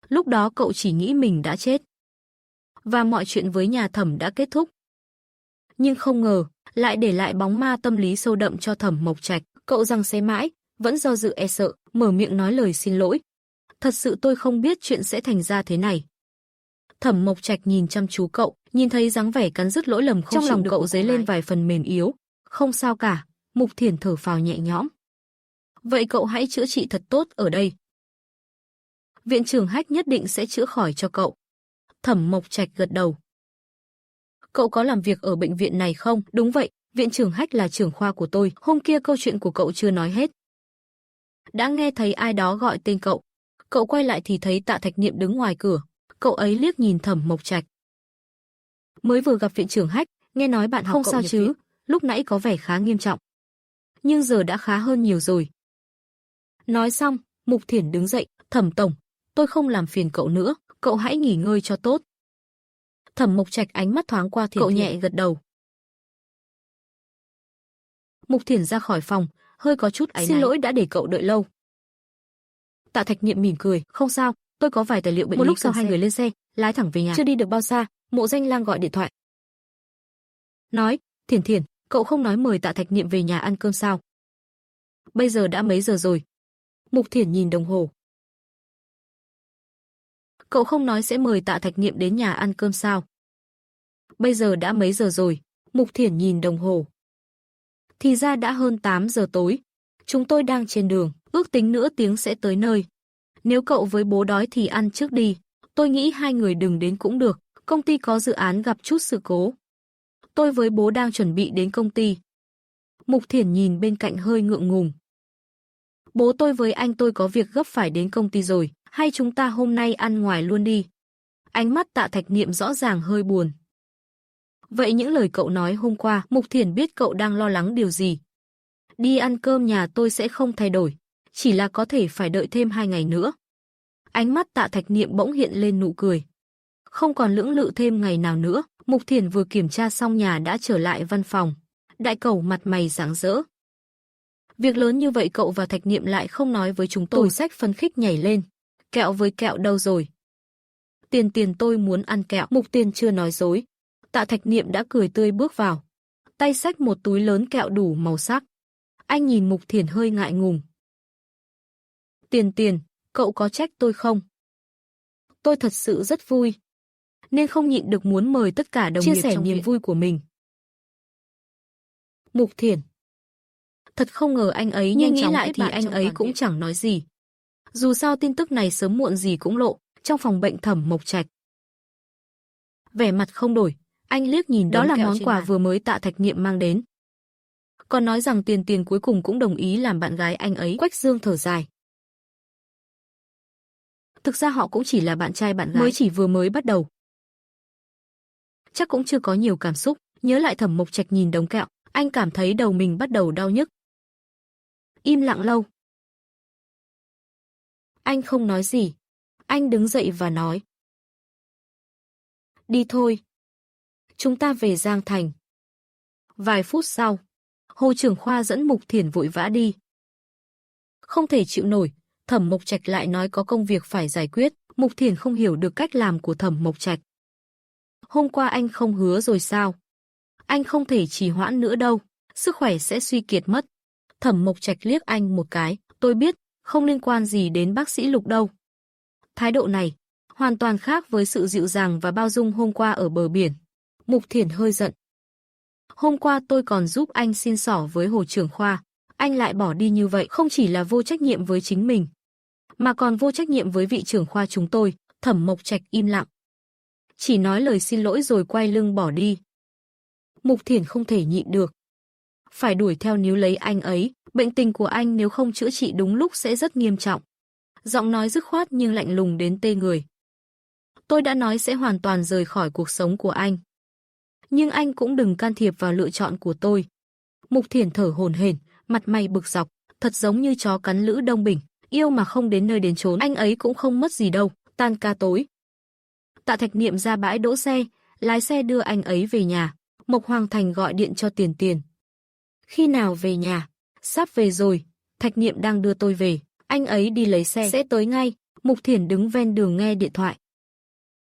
Lúc đó cậu chỉ nghĩ mình đã chết. Và mọi chuyện với nhà Thẩm đã kết thúc. Nhưng không ngờ, lại để lại bóng ma tâm lý sâu đậm cho Thẩm Mục Trạch. Cậu giằng xé mãi, vẫn do dự e sợ, mở miệng nói lời xin lỗi. Thật sự tôi không biết chuyện sẽ thành ra thế này. Thẩm Mục Trạch nhìn chăm chú cậu, nhìn thấy dáng vẻ cắn rứt lỗi lầm không trong lòng cậu dấy lên vài phần mềm yếu. Không sao cả, Mục Thiển thở phào nhẹ nhõm. Vậy cậu hãy chữa trị thật tốt ở đây. Viện trưởng Hách nhất định sẽ chữa khỏi cho cậu. Thẩm Mục Trạch gật đầu. Cậu có làm việc ở bệnh viện này không? Đúng vậy, viện trưởng Hách là trưởng khoa của tôi. Hôm kia câu chuyện của cậu chưa nói hết. Đã nghe thấy ai đó gọi tên cậu. Cậu quay lại thì thấy Tạ Thạch Niệm đứng ngoài cửa. Cậu ấy liếc nhìn Thẩm Mục Trạch. Mới vừa gặp viện trưởng Hách, nghe nói bạn học không sao chứ, viện. Lúc nãy có vẻ khá nghiêm trọng. Nhưng giờ đã khá hơn nhiều rồi. Nói xong, Mục Thiển đứng dậy, Thẩm tổng, tôi không làm phiền cậu nữa, cậu hãy nghỉ ngơi cho tốt. Thẩm Mục Trạch ánh mắt thoáng qua Thiển, cậu nhẹ gật đầu. Mục Thiển ra khỏi phòng, hơi có chút áy náy. Xin lỗi đã để cậu đợi lâu. Tạ Thạch Niệm mỉm cười, không sao, tôi có vài tài liệu bệnh lý. Một lúc sau hai người lên xe, lái thẳng về nhà. Chưa đi được bao xa, Mộ Danh Lang gọi điện thoại. Nói, Thiển Thiển, cậu không nói mời Tạ Thạch Niệm về nhà ăn cơm sao? Bây giờ đã mấy giờ rồi? Mục Thiển nhìn đồng hồ. Cậu không nói sẽ mời Tạ Thạch Niệm đến nhà ăn cơm sao? Bây giờ đã mấy giờ rồi? Mục Thiển nhìn đồng hồ. Thì ra đã hơn 8 giờ tối. Chúng tôi đang trên đường, ước tính nửa tiếng sẽ tới nơi. Nếu cậu với bố đói thì ăn trước đi. Tôi nghĩ hai người đừng đến cũng được. Công ty có dự án gặp chút sự cố. Tôi với bố đang chuẩn bị đến công ty. Mục Thiển nhìn bên cạnh hơi ngượng ngùng. Bố tôi với anh tôi có việc gấp phải đến công ty rồi, hay chúng ta hôm nay ăn ngoài luôn đi. Ánh mắt Tạ Thạch Niệm rõ ràng hơi buồn. Vậy những lời cậu nói hôm qua, Mục Thiển biết cậu đang lo lắng điều gì. Đi ăn cơm nhà tôi sẽ không thay đổi, chỉ là có thể phải đợi thêm 2 ngày nữa. Ánh mắt Tạ Thạch Niệm bỗng hiện lên nụ cười. Không còn lưỡng lự thêm ngày nào nữa, Mục Thiển vừa kiểm tra xong nhà đã trở lại văn phòng. Đại Cẩu mặt mày rạng rỡ. Việc lớn như vậy cậu và Thạch Niệm lại không nói với chúng tôi. Tủ sách phấn khích nhảy lên. Kẹo với kẹo đâu rồi? Tiền tôi muốn ăn kẹo. Mục Tiền chưa nói dối. Tạ Thạch Niệm đã cười tươi bước vào. Tay xách một túi lớn kẹo đủ màu sắc. Anh nhìn Mục Thiển hơi ngại ngùng. Tiền, cậu có trách tôi không? Tôi thật sự rất vui, nên không nhịn được muốn mời tất cả đồng nghiệp chia sẻ niềm vui của mình. Mục Thiển. Thật không ngờ anh ấy nhanh chóng lại thì anh ấy cũng chẳng nói gì. Dù sao tin tức này sớm muộn gì cũng lộ, trong phòng bệnh Thẩm Mộc Trạch. Vẻ mặt không đổi, anh liếc nhìn đó là món quà vừa mới Tạ Thạch Niệm mang đến. Còn nói rằng tiền cuối cùng cũng đồng ý làm bạn gái anh ấy. Quách Dương thở dài. Thực ra họ cũng chỉ là bạn trai bạn gái, vừa mới bắt đầu. Chắc cũng chưa có nhiều cảm xúc, nhớ lại Thẩm Mộc Trạch nhìn đống kẹo, anh cảm thấy đầu mình bắt đầu đau nhức. Im lặng lâu. Anh không nói gì. Anh đứng dậy và nói. Đi thôi. Chúng ta về Giang Thành. Vài phút sau, Hồ trưởng khoa dẫn Mục Thiển vội vã đi. Không thể chịu nổi, Thẩm Mộc Trạch lại nói có công việc phải giải quyết, Mục Thiển không hiểu được cách làm của Thẩm Mộc Trạch. Hôm qua anh không hứa rồi sao? Anh không thể trì hoãn nữa đâu, sức khỏe sẽ suy kiệt mất. Thẩm Mộc Trạch liếc anh một cái, tôi biết, không liên quan gì đến bác sĩ Lục đâu. Thái độ này hoàn toàn khác với sự dịu dàng và bao dung hôm qua ở bờ biển. Mục Thiển hơi giận. Hôm qua tôi còn giúp anh xin xỏ với Hồ trưởng khoa, anh lại bỏ đi như vậy, không chỉ là vô trách nhiệm với chính mình, mà còn vô trách nhiệm với vị trưởng khoa chúng tôi. Thẩm Mộc Trạch im lặng, chỉ nói lời xin lỗi rồi quay lưng bỏ đi. Mục Thiển không thể nhịn được, phải đuổi theo níu lấy anh ấy, bệnh tình của anh nếu không chữa trị đúng lúc sẽ rất nghiêm trọng. Giọng nói dứt khoát nhưng lạnh lùng đến tê người. Tôi đã nói sẽ hoàn toàn rời khỏi cuộc sống của anh, nhưng anh cũng đừng can thiệp vào lựa chọn của tôi. Mục Thiển thở hổn hển, mặt mày bực dọc, thật giống như chó cắn lữ Đông Bình, yêu mà không đến nơi đến chốn. Anh ấy cũng không mất gì đâu. Tan ca tối, Tạ Thạch Niệm ra bãi đỗ xe, lái xe đưa anh ấy về nhà. Mộc Hoàng Thành gọi điện cho Tiền. Khi nào về nhà? Sắp về rồi, Thạch Niệm đang đưa tôi về, anh ấy đi lấy xe sẽ tới ngay. Mục Thiển đứng ven đường nghe điện thoại,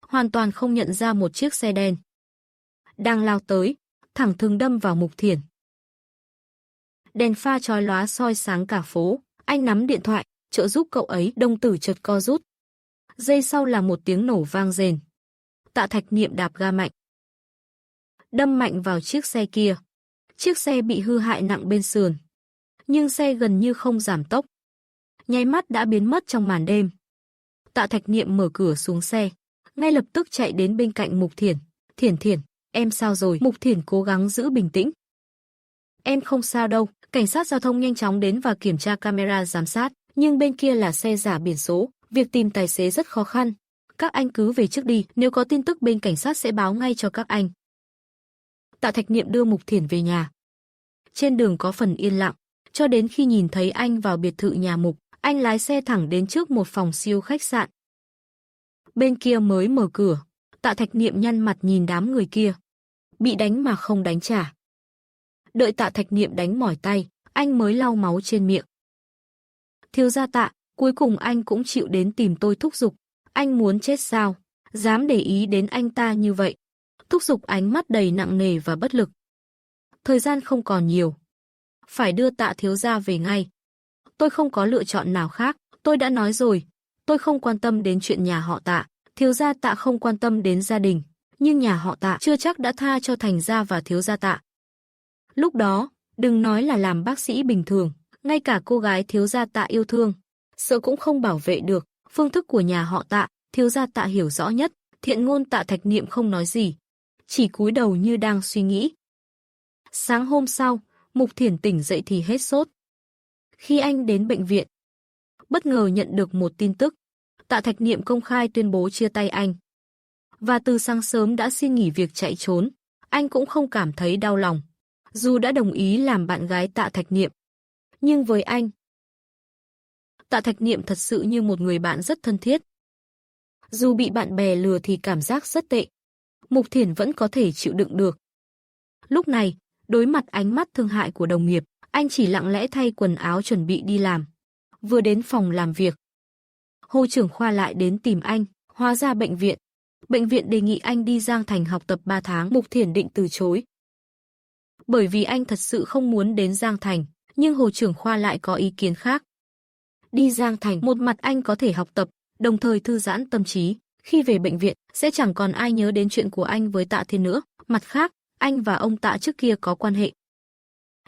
hoàn toàn không nhận ra một chiếc xe đen đang lao tới, thẳng thừng đâm vào Mục Thiển. Đèn pha chói lóa soi sáng cả phố, anh nắm điện thoại, trợ giúp cậu ấy, đồng tử chợt co rút. Giây sau là một tiếng nổ vang rền. Tạ Thạch Niệm đạp ga mạnh, đâm mạnh vào chiếc xe kia. Chiếc xe bị hư hại nặng bên sườn, nhưng xe gần như không giảm tốc, nháy mắt đã biến mất trong màn đêm. Tạ Thạch Niệm mở cửa xuống xe, ngay lập tức chạy đến bên cạnh Mục Thiển. Thiển, em sao rồi? Mục Thiển cố gắng giữ bình tĩnh. Em không sao đâu. Cảnh sát giao thông nhanh chóng đến và kiểm tra camera giám sát, nhưng bên kia là xe giả biển số, việc tìm tài xế rất khó khăn. Các anh cứ về trước đi, nếu có tin tức bên cảnh sát sẽ báo ngay cho các anh. Tạ Thạch Niệm đưa Mục Thiển về nhà. Trên đường có phần yên lặng, cho đến khi nhìn thấy anh vào biệt thự nhà Mục, anh lái xe thẳng đến trước một phòng siêu khách sạn. Bên kia mới mở cửa, Tạ Thạch Niệm nhăn mặt nhìn đám người kia. Bị đánh mà không đánh trả. Đợi Tạ Thạch Niệm đánh mỏi tay, anh mới lau máu trên miệng. Thiếu gia Tạ, cuối cùng anh cũng chịu đến tìm tôi thúc giục. Anh muốn chết sao? Dám để ý đến anh ta như vậy? Thúc giục ánh mắt đầy nặng nề và bất lực. Thời gian không còn nhiều, phải đưa Tạ thiếu gia về ngay. Tôi không có lựa chọn nào khác, tôi đã nói rồi, tôi không quan tâm đến chuyện nhà họ Tạ. Thiếu gia Tạ không quan tâm đến gia đình, nhưng nhà họ Tạ chưa chắc đã tha cho Thành gia và thiếu gia Tạ. Lúc đó, đừng nói là làm bác sĩ bình thường, ngay cả cô gái thiếu gia Tạ yêu thương, sợ cũng không bảo vệ được. Phương thức của nhà họ Tạ, thiếu gia Tạ hiểu rõ nhất. Thiện ngôn Tạ Thạch Niệm không nói gì, chỉ cúi đầu như đang suy nghĩ. Sáng hôm sau, Mục Thiển tỉnh dậy thì hết sốt. Khi anh đến bệnh viện, bất ngờ nhận được một tin tức. Tạ Thạch Niệm công khai tuyên bố chia tay anh. Và từ sáng sớm đã xin nghỉ việc chạy trốn. Anh cũng không cảm thấy đau lòng. Dù đã đồng ý làm bạn gái Tạ Thạch Niệm. Nhưng với anh, Tạ Thạch Niệm thật sự như một người bạn rất thân thiết. Dù bị bạn bè lừa thì cảm giác rất tệ. Mục Thiển vẫn có thể chịu đựng được. Lúc này, đối mặt ánh mắt thương hại của đồng nghiệp, anh chỉ lặng lẽ thay quần áo chuẩn bị đi làm. Vừa đến phòng làm việc, Hồ trưởng khoa lại đến tìm anh, hóa ra bệnh viện. Bệnh viện đề nghị anh đi Giang Thành học tập 3 tháng, Mục Thiển định từ chối. Bởi vì anh thật sự không muốn đến Giang Thành, nhưng Hồ trưởng khoa lại có ý kiến khác. Đi Giang Thành, một mặt anh có thể học tập, đồng thời thư giãn tâm trí. Khi về bệnh viện, sẽ chẳng còn ai nhớ đến chuyện của anh với Tạ Thiên nữa. Mặt khác, anh và ông Tạ trước kia có quan hệ.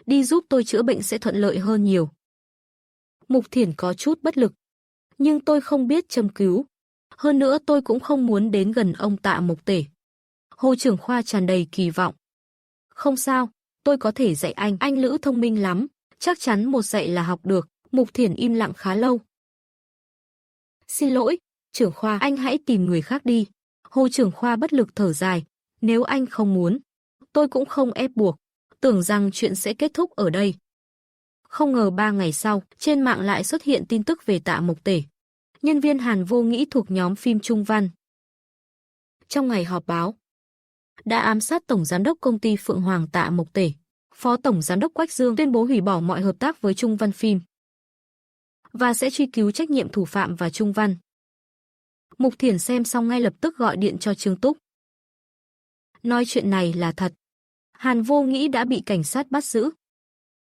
Đi giúp tôi chữa bệnh sẽ thuận lợi hơn nhiều. Mục Thiển có chút bất lực. Nhưng tôi không biết châm cứu. Hơn nữa tôi cũng không muốn đến gần ông Tạ Mộc Tể. Hồ trưởng khoa tràn đầy kỳ vọng. Không sao, tôi có thể dạy anh Lữ thông minh lắm. Chắc chắn một dạy là học được. Mục Thiển im lặng khá lâu. Xin lỗi, trưởng khoa, anh hãy tìm người khác đi. Hồ trưởng khoa bất lực thở dài. Nếu anh không muốn, tôi cũng không ép buộc. Tưởng rằng chuyện sẽ kết thúc ở đây. Không ngờ 3 ngày sau, trên mạng lại xuất hiện tin tức về Tạ Mộc Tể. Nhân viên Hàn Vô Nghĩ thuộc nhóm phim Trung Văn. Trong ngày họp báo, đã ám sát Tổng Giám đốc công ty Phượng Hoàng Tạ Mộc Tể. Phó Tổng Giám đốc Quách Dương tuyên bố hủy bỏ mọi hợp tác với Trung Văn phim. Và sẽ truy cứu trách nhiệm thủ phạm và Trung Văn. Mục Thiển xem xong ngay lập tức gọi điện cho Trương Túc. Nói chuyện này là thật. Hàn Vô Nghĩ đã bị cảnh sát bắt giữ.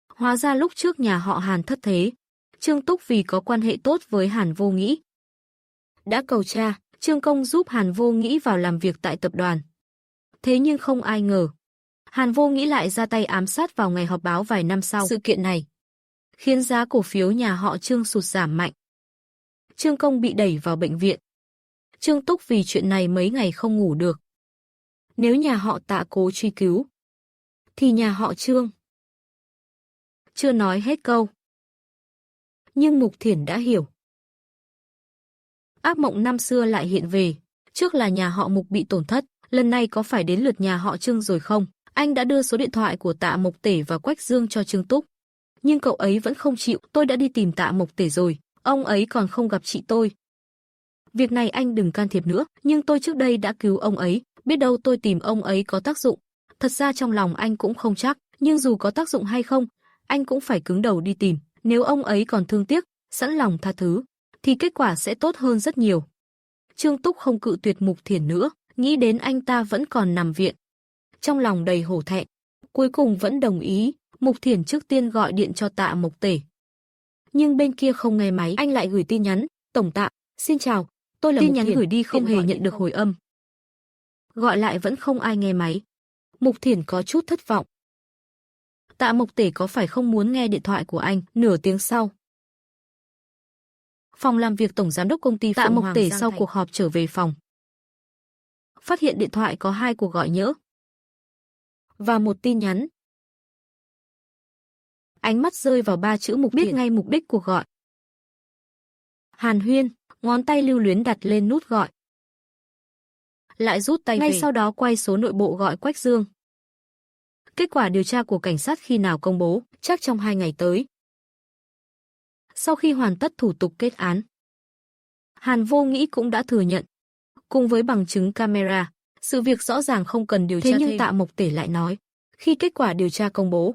Hóa ra lúc trước nhà họ Hàn thất thế. Trương Túc vì có quan hệ tốt với Hàn Vô Nghĩ, đã cầu tra, Trương Công giúp Hàn Vô Nghĩ vào làm việc tại tập đoàn. Thế nhưng không ai ngờ, Hàn Vô Nghĩ lại ra tay ám sát vào ngày họp báo vài năm sau. Sự kiện này khiến giá cổ phiếu nhà họ Trương sụt giảm mạnh. Trương Công bị đẩy vào bệnh viện. Trương Túc vì chuyện này mấy ngày không ngủ được. Nếu nhà họ Tạ cố truy cứu, thì nhà họ Trương. Chưa nói hết câu, nhưng Mục Thiển đã hiểu. Ác mộng năm xưa lại hiện về. Trước là nhà họ Mục bị tổn thất, lần này có phải đến lượt nhà họ Trương rồi không? Anh đã đưa số điện thoại của Tạ Mộc Tể và Quách Dương cho Trương Túc. Nhưng cậu ấy vẫn không chịu. Tôi đã đi tìm Tạ Mộc Tể rồi, ông ấy còn không gặp chị tôi. Việc này anh đừng can thiệp nữa, nhưng tôi trước đây đã cứu ông ấy, biết đâu tôi tìm ông ấy có tác dụng. Thật ra trong lòng anh cũng không chắc, nhưng dù có tác dụng hay không, anh cũng phải cứng đầu đi tìm. Nếu ông ấy còn thương tiếc, sẵn lòng tha thứ, thì kết quả sẽ tốt hơn rất nhiều. Trương Túc không cự tuyệt Mục Thiển nữa, nghĩ đến anh ta vẫn còn nằm viện. Trong lòng đầy hổ thẹn, cuối cùng vẫn đồng ý. Mục Thiển trước tiên gọi điện cho Tạ Mộc Tể. Nhưng bên kia không nghe máy, anh lại gửi tin nhắn. Tổng Tạ, xin chào, tôi là Mục Thiển. Tin nhắn gửi đi không hề nhận được hồi âm. Gọi lại vẫn không ai nghe máy. Mục Thiển có chút thất vọng. Tạ Mộc Tể có phải không muốn nghe điện thoại của anh? Nửa tiếng sau, phòng làm việc Tổng Giám đốc công ty Tạ Mộc Tể sau cuộc họp trở về phòng. Phát hiện điện thoại có 2 cuộc gọi nhỡ và một tin nhắn. Ánh mắt rơi vào 3 chữ Mục biết ngay mục đích cuộc gọi. Hàn Huyên, ngón tay lưu luyến đặt lên nút gọi. Lại rút tay ngay về. Sau đó quay số nội bộ gọi Quách Dương. Kết quả điều tra của cảnh sát khi nào công bố? Chắc trong 2 ngày tới. Sau khi hoàn tất thủ tục kết án, Hàn Vô Nghĩ cũng đã thừa nhận. Cùng với bằng chứng camera, sự việc rõ ràng không cần điều tra thêm. Thế nhưng Tạ Mộc Tể lại nói, khi kết quả điều tra công bố,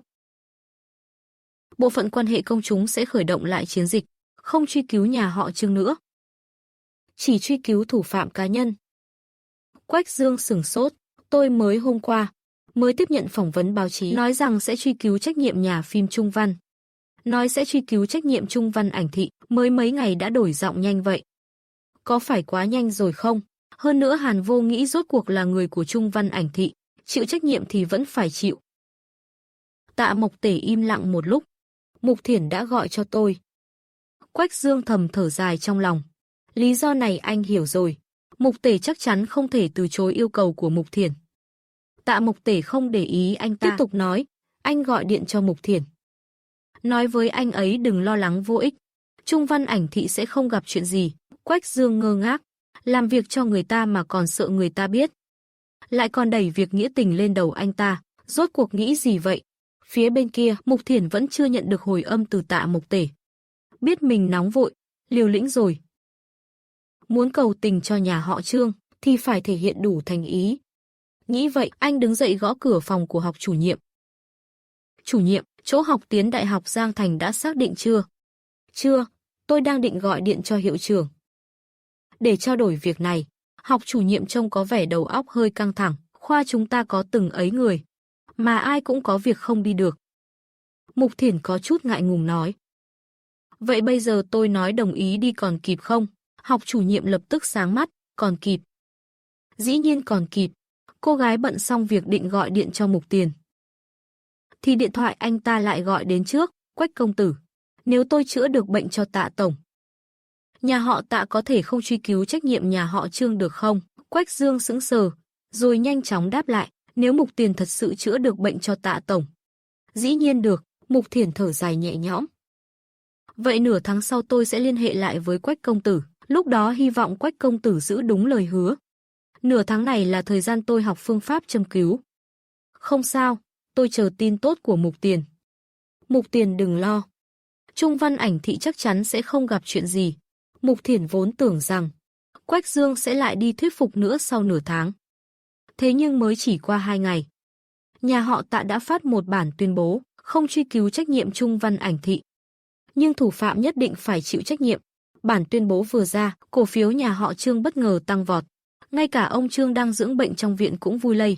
bộ phận quan hệ công chúng sẽ khởi động lại chiến dịch, không truy cứu nhà họ Trương nữa, chỉ truy cứu thủ phạm cá nhân. Quách Dương sửng sốt, tôi mới hôm qua mới tiếp nhận phỏng vấn báo chí, nói rằng sẽ truy cứu trách nhiệm nhà phim Trung Văn. Nói sẽ truy cứu trách nhiệm Trung Văn Ảnh Thị, mới mấy ngày đã đổi giọng nhanh vậy. Có phải quá nhanh rồi không? Hơn nữa Hàn Vô Nghĩ rốt cuộc là người của Trung Văn Ảnh Thị, chịu trách nhiệm thì vẫn phải chịu. Tạ Mộc Tể im lặng một lúc. Mục Thiển đã gọi cho tôi. Quách Dương thầm thở dài trong lòng. Lý do này anh hiểu rồi. Mục Tể chắc chắn không thể từ chối yêu cầu của Mục Thiển. Tạ Mộc Tể không để ý anh ta, tiếp tục nói, anh gọi điện cho Mục Thiển. Nói với anh ấy đừng lo lắng vô ích. Trung Văn Ảnh Thị sẽ không gặp chuyện gì. Quách Dương ngơ ngác, làm việc cho người ta mà còn sợ người ta biết. Lại còn đẩy việc nghĩa tình lên đầu anh ta, rốt cuộc nghĩ gì vậy? Phía bên kia, Mục Thiển vẫn chưa nhận được hồi âm từ Tạ Mộc Tể. Biết mình nóng vội, liều lĩnh rồi. Muốn cầu tình cho nhà họ Trương, thì phải thể hiện đủ thành ý. Nghĩ vậy, anh đứng dậy gõ cửa phòng của học chủ nhiệm. Chủ nhiệm, chỗ học tiến Đại học Giang Thành đã xác định chưa? Chưa, tôi đang định gọi điện cho hiệu trưởng. Để trao đổi việc này, học chủ nhiệm trông có vẻ đầu óc hơi căng thẳng, khoa chúng ta có từng ấy người, mà ai cũng có việc không đi được. Mục Thiển có chút ngại ngùng nói. Vậy bây giờ tôi nói đồng ý đi còn kịp không? Học chủ nhiệm lập tức sáng mắt, còn kịp. Dĩ nhiên còn kịp. Cô gái bận xong việc định gọi điện cho Mục Tiền. Thì điện thoại anh ta lại gọi đến trước, Quách công tử. Nếu tôi chữa được bệnh cho Tạ tổng, nhà họ Tạ có thể không truy cứu trách nhiệm nhà họ Trương được không? Quách Dương sững sờ, rồi nhanh chóng đáp lại, nếu Mục Tiền thật sự chữa được bệnh cho Tạ tổng. Dĩ nhiên được, Mục Thiển thở dài nhẹ nhõm. Vậy nửa tháng sau tôi sẽ liên hệ lại với Quách công tử, lúc đó hy vọng Quách công tử giữ đúng lời hứa. Nửa tháng này là thời gian tôi học phương pháp châm cứu. Không sao, tôi chờ tin tốt của Mục Tiền. Mục Tiền đừng lo. Trung Văn Ảnh Thị chắc chắn sẽ không gặp chuyện gì. Mục Thiển vốn tưởng rằng Quách Dương sẽ lại đi thuyết phục nữa sau nửa tháng. Thế nhưng mới chỉ qua 2 ngày. Nhà họ Tạ đã phát một bản tuyên bố không truy cứu trách nhiệm Trung Văn Ảnh Thị. Nhưng thủ phạm nhất định phải chịu trách nhiệm. Bản tuyên bố vừa ra, cổ phiếu nhà họ Trương bất ngờ tăng vọt. Ngay cả ông Trương đang dưỡng bệnh trong viện cũng vui lây.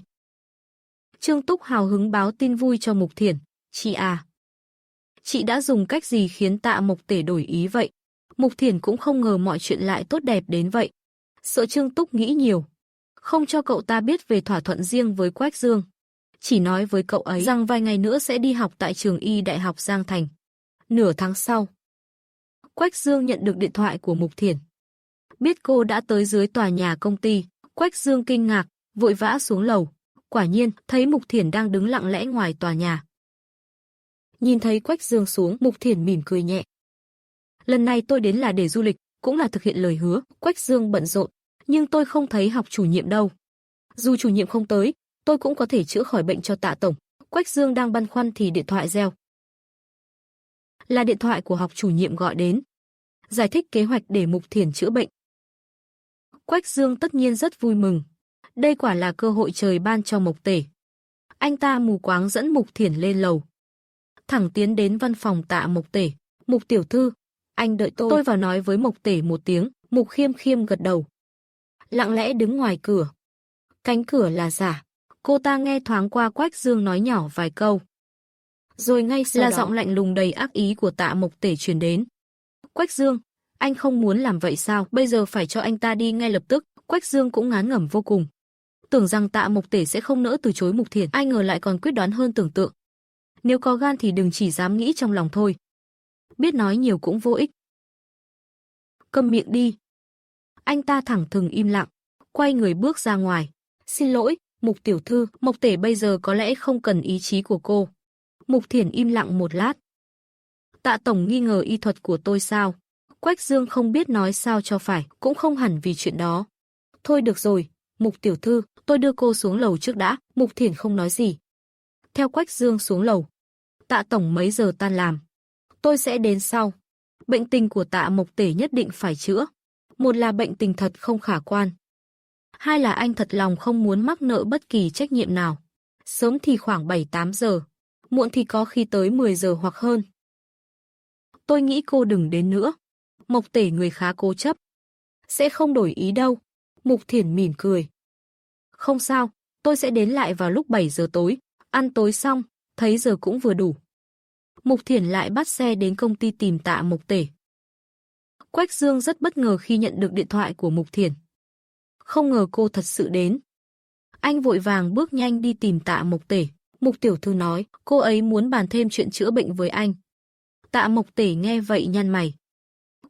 Trương Túc hào hứng báo tin vui cho Mục Thiển. Chị à, chị đã dùng cách gì khiến Tạ Mộc Tể đổi ý vậy? Mục Thiển cũng không ngờ mọi chuyện lại tốt đẹp đến vậy. Sợ Trương Túc nghĩ nhiều. Không cho cậu ta biết về thỏa thuận riêng với Quách Dương. Chỉ nói với cậu ấy rằng vài ngày nữa sẽ đi học tại trường y Đại học Giang Thành. Nửa tháng sau, Quách Dương nhận được điện thoại của Mục Thiển. Biết cô đã tới dưới tòa nhà công ty, Quách Dương kinh ngạc, vội vã xuống lầu. Quả nhiên, thấy Mục Thiển đang đứng lặng lẽ ngoài tòa nhà. Nhìn thấy Quách Dương xuống, Mục Thiển mỉm cười nhẹ. Lần này tôi đến là để du lịch, cũng là thực hiện lời hứa. Quách Dương bận rộn, nhưng tôi không thấy học chủ nhiệm đâu. Dù chủ nhiệm không tới, tôi cũng có thể chữa khỏi bệnh cho Tạ tổng. Quách Dương đang băn khoăn thì điện thoại reo. Là điện thoại của học chủ nhiệm gọi đến. Giải thích kế hoạch để Mục Thiển chữa bệnh. Quách Dương tất nhiên rất vui mừng. Đây quả là cơ hội trời ban cho Mộc Tể. Anh ta mù quáng dẫn Mục Thiển lên lầu. Thẳng tiến đến văn phòng Tạ Mộc Tể. Mục tiểu thư, anh đợi tôi. Tôi vào nói với Mộc Tể một tiếng. Mục Khiêm Khiêm gật đầu. Lặng lẽ đứng ngoài cửa. Cánh cửa là giả. Cô ta nghe thoáng qua Quách Dương nói nhỏ vài câu. Rồi ngay sau đó, giọng lạnh lùng đầy ác ý của Tạ Mộc Tể truyền đến. Quách Dương, anh không muốn làm vậy sao? Bây giờ phải cho anh ta đi ngay lập tức. Quách Dương cũng ngán ngẩm vô cùng. Tưởng rằng Tạ Mộc Tể sẽ không nỡ từ chối Mục Thiển, ai ngờ lại còn quyết đoán hơn tưởng tượng. Nếu có gan thì đừng chỉ dám nghĩ trong lòng thôi. Biết nói nhiều cũng vô ích. Câm miệng đi. Anh ta thẳng thừng im lặng, quay người bước ra ngoài. Xin lỗi, Mục tiểu thư, Mộc Tể bây giờ có lẽ không cần ý chí của cô. Mục Thiển im lặng một lát. Tạ tổng nghi ngờ y thuật của tôi sao? Quách Dương không biết nói sao cho phải, cũng không hẳn vì chuyện đó. Thôi được rồi, Mục tiểu thư, tôi đưa cô xuống lầu trước đã. Mục Thiển không nói gì. Theo Quách Dương xuống lầu. Tạ tổng mấy giờ tan làm? Tôi sẽ đến sau. Bệnh tình của Tạ Mộc Tể nhất định phải chữa. Một là bệnh tình thật không khả quan. Hai là anh thật lòng không muốn mắc nợ bất kỳ trách nhiệm nào. Sớm thì khoảng 7-8 giờ. Muộn thì có khi tới 10 giờ hoặc hơn. Tôi nghĩ cô đừng đến nữa. Mộc Tể người khá cố chấp. Sẽ không đổi ý đâu. Mục Thiển mỉm cười. Không sao, tôi sẽ đến lại vào lúc 7 giờ tối. Ăn tối xong, thấy giờ cũng vừa đủ. Mục Thiển lại bắt xe đến công ty tìm Tạ Mộc Tể. Quách Dương rất bất ngờ khi nhận được điện thoại của Mục Thiển. Không ngờ cô thật sự đến. Anh vội vàng bước nhanh đi tìm Tạ Mộc Tể. Mục tiểu thư nói, cô ấy muốn bàn thêm chuyện chữa bệnh với anh. Tạ Mộc Tể nghe vậy nhăn mày.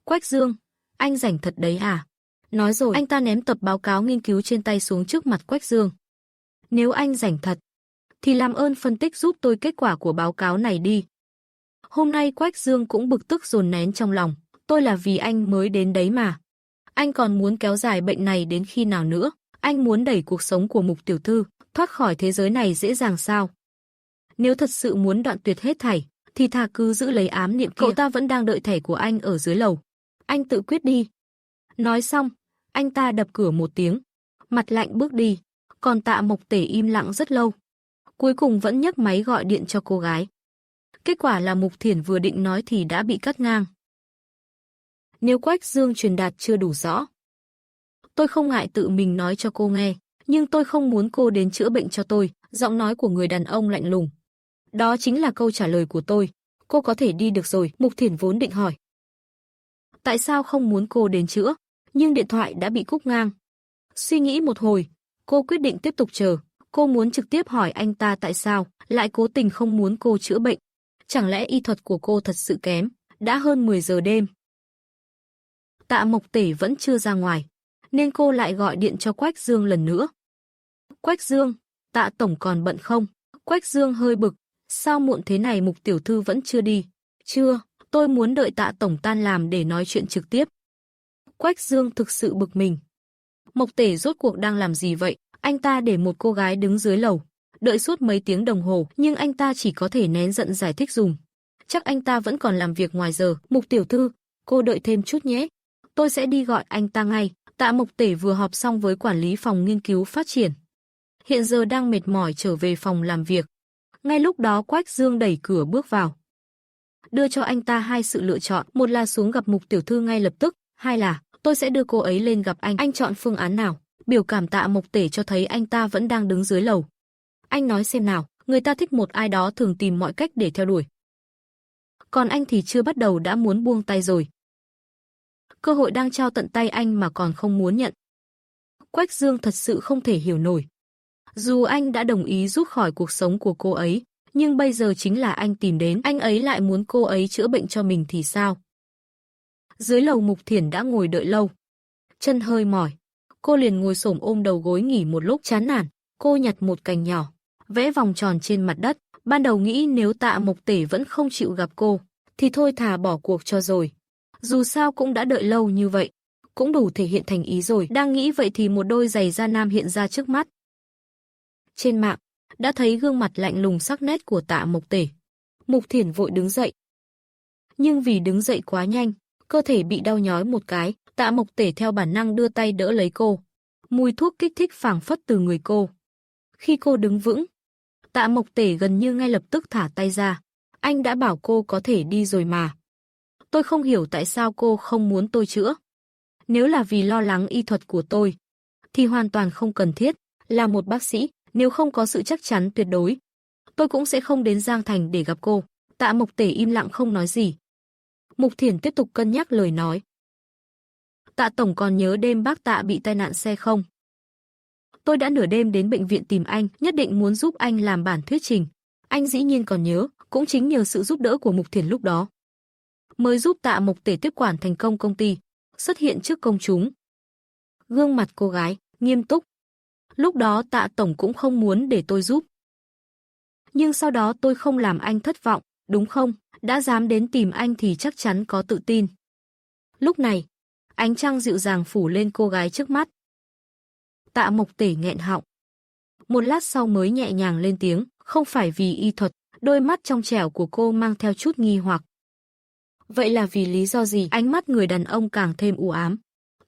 Quách Dương, anh rảnh thật đấy à? Nói rồi, anh ta ném tập báo cáo nghiên cứu trên tay xuống trước mặt Quách Dương. Nếu anh rảnh thật, thì làm ơn phân tích giúp tôi kết quả của báo cáo này đi. Hôm nay Quách Dương cũng bực tức dồn nén trong lòng. Tôi là vì anh mới đến đấy mà. Anh còn muốn kéo dài bệnh này đến khi nào nữa? Anh muốn đẩy cuộc sống của Mục tiểu thư thoát khỏi thế giới này dễ dàng sao? Nếu thật sự muốn đoạn tuyệt hết thảy, thì thà cứ giữ lấy ám niệm kia. Cậu ta vẫn đang đợi thẻ của anh ở dưới lầu. Anh tự quyết đi. Nói xong, anh ta đập cửa một tiếng, mặt lạnh bước đi. Còn Tạ Mộc Tể im lặng rất lâu. Cuối cùng vẫn nhấc máy gọi điện cho cô gái. Kết quả là Mục Thiển vừa định nói thì đã bị cắt ngang. Nếu Quách Dương truyền đạt chưa đủ rõ, tôi không ngại tự mình nói cho cô nghe, nhưng tôi không muốn cô đến chữa bệnh cho tôi. Giọng nói của người đàn ông lạnh lùng. Đó chính là câu trả lời của tôi. Cô có thể đi được rồi. Mục Thiển vốn định hỏi tại sao không muốn cô đến chữa, nhưng điện thoại đã bị cúp ngang. Suy nghĩ một hồi, cô quyết định tiếp tục chờ. Cô muốn trực tiếp hỏi anh ta tại sao lại cố tình không muốn cô chữa bệnh. Chẳng lẽ y thuật của cô thật sự kém? Đã hơn 10 giờ đêm. Tạ Mộc Tể vẫn chưa ra ngoài, nên cô lại gọi điện cho Quách Dương lần nữa. Quách Dương, Tạ tổng còn bận không? Quách Dương hơi bực, sao muộn thế này Mục tiểu thư vẫn chưa đi? Chưa, tôi muốn đợi Tạ tổng tan làm để nói chuyện trực tiếp. Quách Dương thực sự bực mình. Mộc Tể rốt cuộc đang làm gì vậy? Anh ta để một cô gái đứng dưới lầu, đợi suốt mấy tiếng đồng hồ, nhưng anh ta chỉ có thể nén giận giải thích dùm. Chắc anh ta vẫn còn làm việc ngoài giờ. Mục tiểu thư, cô đợi thêm chút nhé. Tôi sẽ đi gọi anh ta ngay. Tạ Mộc Tể vừa họp xong với quản lý phòng nghiên cứu phát triển. Hiện giờ đang mệt mỏi trở về phòng làm việc. Ngay lúc đó Quách Dương đẩy cửa bước vào. Đưa cho anh ta hai sự lựa chọn. Một là xuống gặp Mục tiểu thư ngay lập tức. Hai là tôi sẽ đưa cô ấy lên gặp anh. Anh chọn phương án nào? Biểu cảm Tạ Mộc Tể cho thấy anh ta vẫn đang đứng dưới lầu. Anh nói xem nào, người ta thích một ai đó thường tìm mọi cách để theo đuổi. Còn anh thì chưa bắt đầu đã muốn buông tay rồi. Cơ hội đang trao tận tay anh mà còn không muốn nhận. Quách Dương thật sự không thể hiểu nổi. Dù anh đã đồng ý rút khỏi cuộc sống của cô ấy, nhưng bây giờ chính là anh tìm đến, anh ấy lại muốn cô ấy chữa bệnh cho mình thì sao? Dưới lầu Mục Thiển đã ngồi đợi lâu. Chân hơi mỏi, cô liền ngồi xổm ôm đầu gối nghỉ một lúc chán nản. Cô nhặt một cành nhỏ, vẽ vòng tròn trên mặt đất. Ban đầu nghĩ nếu Tạ Mộc Tể vẫn không chịu gặp cô, thì thôi thà bỏ cuộc cho rồi. Dù sao cũng đã đợi lâu như vậy, cũng đủ thể hiện thành ý rồi. Đang nghĩ vậy thì một đôi giày da nam hiện ra trước mắt. Trên mạng, đã thấy gương mặt lạnh lùng sắc nét của Tạ Mộc Tể. Mục Thiển vội đứng dậy. Nhưng vì đứng dậy quá nhanh, cơ thể bị đau nhói một cái. Tạ Mộc Tể theo bản năng đưa tay đỡ lấy cô. Mùi thuốc kích thích phảng phất từ người cô. Khi cô đứng vững, Tạ Mộc Tể gần như ngay lập tức thả tay ra. Anh đã bảo cô có thể đi rồi mà. Tôi không hiểu tại sao cô không muốn tôi chữa. Nếu là vì lo lắng y thuật của tôi, thì hoàn toàn không cần thiết. Là một bác sĩ, nếu không có sự chắc chắn tuyệt đối, tôi cũng sẽ không đến Giang Thành để gặp cô. Tạ Mộc Tể im lặng không nói gì. Mục Thiển tiếp tục cân nhắc lời nói. Tạ tổng còn nhớ đêm bác Tạ bị tai nạn xe không? Tôi đã nửa đêm đến bệnh viện tìm anh, nhất định muốn giúp anh làm bản thuyết trình. Anh dĩ nhiên còn nhớ, cũng chính nhờ sự giúp đỡ của Mục Thiển lúc đó mới giúp Tạ Mộc Tể tiếp quản thành công công ty, xuất hiện trước công chúng. Gương mặt cô gái nghiêm túc. Lúc đó Tạ tổng cũng không muốn để tôi giúp. Nhưng sau đó tôi không làm anh thất vọng, đúng không? Đã dám đến tìm anh thì chắc chắn có tự tin. Lúc này, ánh trăng dịu dàng phủ lên cô gái trước mắt. Tạ Mộc Tể nghẹn họng. Một lát sau mới nhẹ nhàng lên tiếng, không phải vì y thuật. Đôi mắt trong trẻo của cô mang theo chút nghi hoặc. Vậy là vì lý do gì? Ánh mắt người đàn ông càng thêm u ám.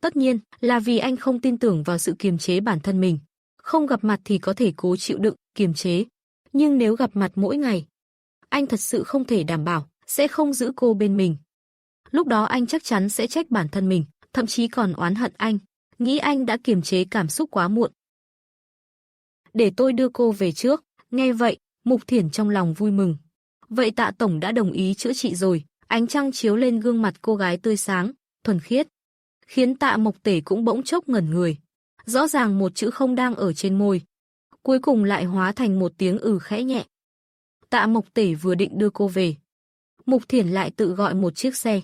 Tất nhiên là vì anh không tin tưởng vào sự kiềm chế bản thân mình. Không gặp mặt thì có thể cố chịu đựng, kiềm chế. Nhưng nếu gặp mặt mỗi ngày, anh thật sự không thể đảm bảo sẽ không giữ cô bên mình. Lúc đó anh chắc chắn sẽ trách bản thân mình, thậm chí còn oán hận anh, nghĩ anh đã kiềm chế cảm xúc quá muộn. Để tôi đưa cô về trước. Nghe vậy, Mục Thiển trong lòng vui mừng. Vậy Tạ tổng đã đồng ý chữa trị rồi. Ánh trăng chiếu lên gương mặt cô gái tươi sáng, thuần khiết, khiến Tạ Mộc Tể cũng bỗng chốc ngẩn người. Rõ ràng một chữ không đang ở trên môi, cuối cùng lại hóa thành một tiếng khẽ nhẹ. Tạ Mộc Tể vừa định đưa cô về, Mục Thiển lại tự gọi một chiếc xe.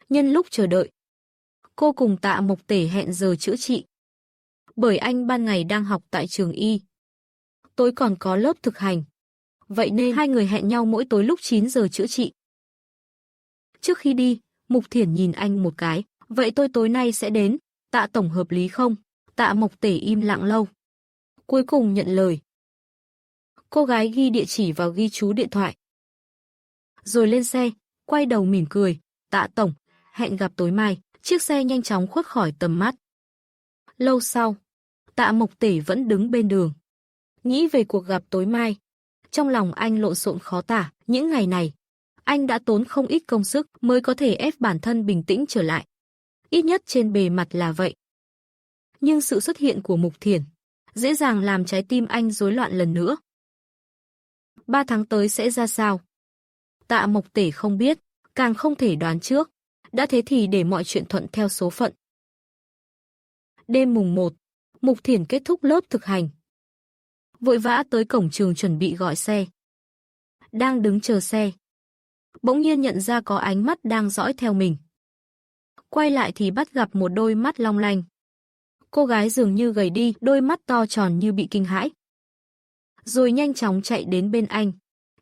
Nhân lúc chờ đợi, cô cùng Tạ Mộc Tể hẹn giờ chữa trị. Bởi anh ban ngày đang học tại trường y, tối còn có lớp thực hành. Vậy nên hai người hẹn nhau mỗi tối lúc 9 giờ chữa trị. Trước khi đi, Mục Thiển nhìn anh một cái. Vậy tôi tối nay sẽ đến, Tạ tổng hợp lý không? Tạ Mộc Tể im lặng lâu. Cuối cùng nhận lời. Cô gái ghi địa chỉ vào ghi chú điện thoại. Rồi lên xe, quay đầu mỉm cười. Tạ tổng, hẹn gặp tối mai. Chiếc xe nhanh chóng khuất khỏi tầm mắt. Lâu sau, Tạ Mộc Tể vẫn đứng bên đường. Nghĩ về cuộc gặp tối mai. Trong lòng anh lộn xộn khó tả. Những ngày này, anh đã tốn không ít công sức mới có thể ép bản thân bình tĩnh trở lại. Ít nhất trên bề mặt là vậy. Nhưng sự xuất hiện của Mục Thiển dễ dàng làm trái tim anh rối loạn lần nữa. 3 tháng tới sẽ ra sao? Tạ Mộc Tể không biết, càng không thể đoán trước. Đã thế thì để mọi chuyện thuận theo số phận. Đêm mùng 1, Mục Thiển kết thúc lớp thực hành. Vội vã tới cổng trường chuẩn bị gọi xe. Đang đứng chờ xe. Bỗng nhiên nhận ra có ánh mắt đang dõi theo mình. Quay lại thì bắt gặp một đôi mắt long lanh. Cô gái dường như gầy đi, đôi mắt to tròn như bị kinh hãi. Rồi nhanh chóng chạy đến bên anh.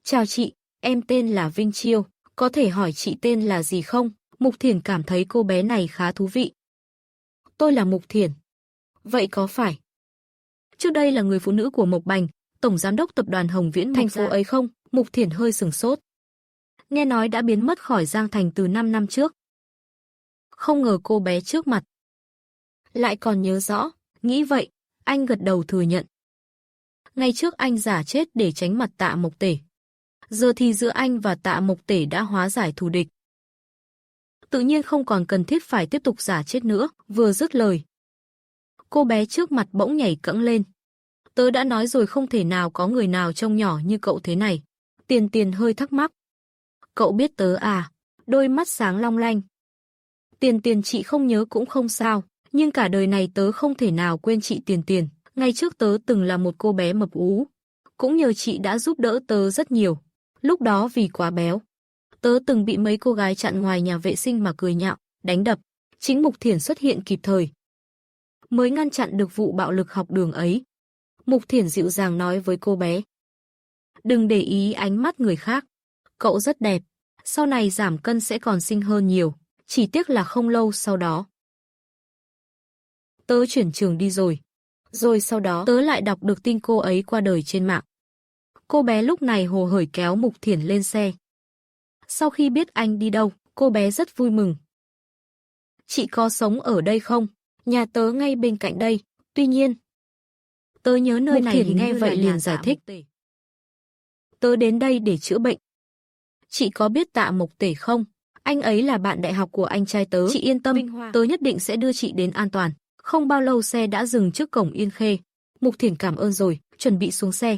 Chào chị, em tên là Vinh Chiêu, có thể hỏi chị tên là gì không? Mục Thiển cảm thấy cô bé này khá thú vị. Tôi là Mục Thiển. Vậy có phải trước đây là người phụ nữ của Mộc Bành, tổng giám đốc tập đoàn Hồng Viễn thành phố ấy không? Mục Thiển hơi sửng sốt. Nghe nói đã biến mất khỏi Giang Thành từ 5 năm trước. Không ngờ cô bé trước mặt lại còn nhớ rõ, nghĩ vậy, anh gật đầu thừa nhận. Ngày trước anh giả chết để tránh mặt Tạ Mộc Tể. Giờ thì giữa anh và Tạ Mộc Tể đã hóa giải thù địch. Tự nhiên không còn cần thiết phải tiếp tục giả chết nữa, vừa dứt lời. Cô bé trước mặt bỗng nhảy cẫng lên. Tớ đã nói rồi không thể nào có người nào trông nhỏ như cậu thế này. Tiền Tiền hơi thắc mắc. Cậu biết tớ à? Đôi mắt sáng long lanh. Tiền Tiền chị không nhớ cũng không sao, nhưng cả đời này tớ không thể nào quên chị Tiền Tiền. Ngày trước tớ từng là một cô bé mập ú. Cũng nhờ chị đã giúp đỡ tớ rất nhiều. Lúc đó vì quá béo, tớ từng bị mấy cô gái chặn ngoài nhà vệ sinh mà cười nhạo, đánh đập. Chính Mục Thiển xuất hiện kịp thời, mới ngăn chặn được vụ bạo lực học đường ấy. Mục Thiển dịu dàng nói với cô bé. Đừng để ý ánh mắt người khác. Cậu rất đẹp. Sau này giảm cân sẽ còn xinh hơn nhiều. Chỉ tiếc là không lâu sau đó tớ chuyển trường đi rồi. Rồi sau đó tớ lại đọc được tin cô ấy qua đời trên mạng. Cô bé lúc này hồ hởi kéo Mục Thiển lên xe. Sau khi biết anh đi đâu, cô bé rất vui mừng. Chị có sống ở đây không? Nhà tớ ngay bên cạnh đây. Tuy nhiên, tớ nhớ nơi này. Thì nghe vậy liền giải thích. Tớ đến đây để chữa bệnh. Chị có biết Tạ Mộc Tể không? Anh ấy là bạn đại học của anh trai tớ. Chị yên tâm, tớ nhất định sẽ đưa chị đến an toàn. Không bao lâu xe đã dừng trước cổng Yên Khê. Mục Thiển cảm ơn rồi, chuẩn bị xuống xe.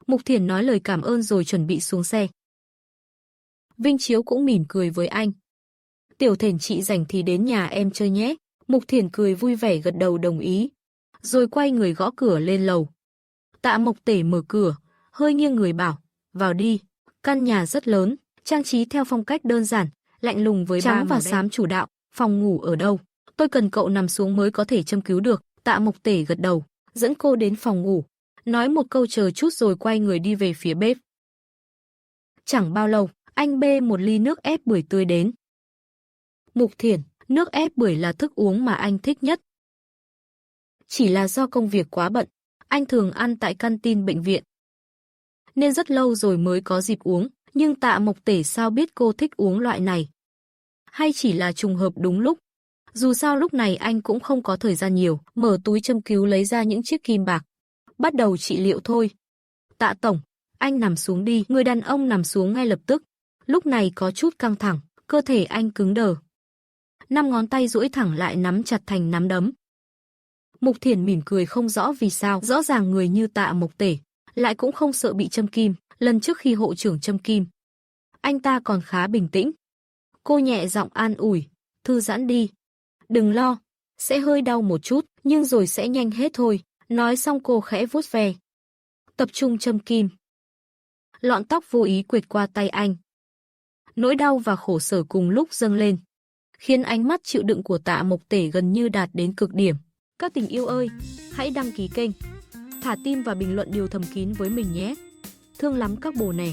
Mục Thiển nói lời cảm ơn rồi chuẩn bị xuống xe. Vinh Chiếu cũng mỉm cười với anh. Tiểu Thiển chị rảnh thì đến nhà em chơi nhé. Mục Thiển cười vui vẻ gật đầu đồng ý. Rồi quay người gõ cửa lên lầu. Tạ Mộc Tể mở cửa, hơi nghiêng người bảo, vào đi. Căn nhà rất lớn, trang trí theo phong cách đơn giản, lạnh lùng với trắng và xám chủ đạo. Phòng ngủ ở đâu? Tôi cần cậu nằm xuống mới có thể châm cứu được. Tạ Mộc Tể gật đầu, dẫn cô đến phòng ngủ. Nói một câu chờ chút rồi quay người đi về phía bếp. Chẳng bao lâu, anh bê một ly nước ép bưởi tươi đến. Mục Thiển, nước ép bưởi là thức uống mà anh thích nhất. Chỉ là do công việc quá bận, anh thường ăn tại canteen bệnh viện, nên rất lâu rồi mới có dịp uống. Nhưng Tạ Mộc Tể sao biết cô thích uống loại này? Hay chỉ là trùng hợp đúng lúc? Dù sao lúc này anh cũng không có thời gian nhiều, mở túi châm cứu lấy ra những chiếc kim bạc. Bắt đầu trị liệu thôi. Tạ tổng, anh nằm xuống đi. Người đàn ông nằm xuống ngay lập tức. Lúc này có chút căng thẳng, cơ thể anh cứng đờ. 5 ngón tay duỗi thẳng lại nắm chặt thành nắm đấm. Mục Thiển mỉm cười không rõ vì sao, rõ ràng người như Tạ Mộc Tể lại cũng không sợ bị châm kim. Lần trước khi hộ trưởng châm kim, anh ta còn khá bình tĩnh. Cô nhẹ giọng an ủi, thư giãn đi. Đừng lo, sẽ hơi đau một chút, nhưng rồi sẽ nhanh hết thôi. Nói xong cô khẽ vuốt ve. Tập trung châm kim. Lọn tóc vô ý quệt qua tay anh. Nỗi đau và khổ sở cùng lúc dâng lên, khiến ánh mắt chịu đựng của Tạ Mộc Tể gần như đạt đến cực điểm. Các tình yêu ơi, hãy đăng ký kênh, thả tim và bình luận điều thầm kín với mình nhé. Thương lắm các bồ nè.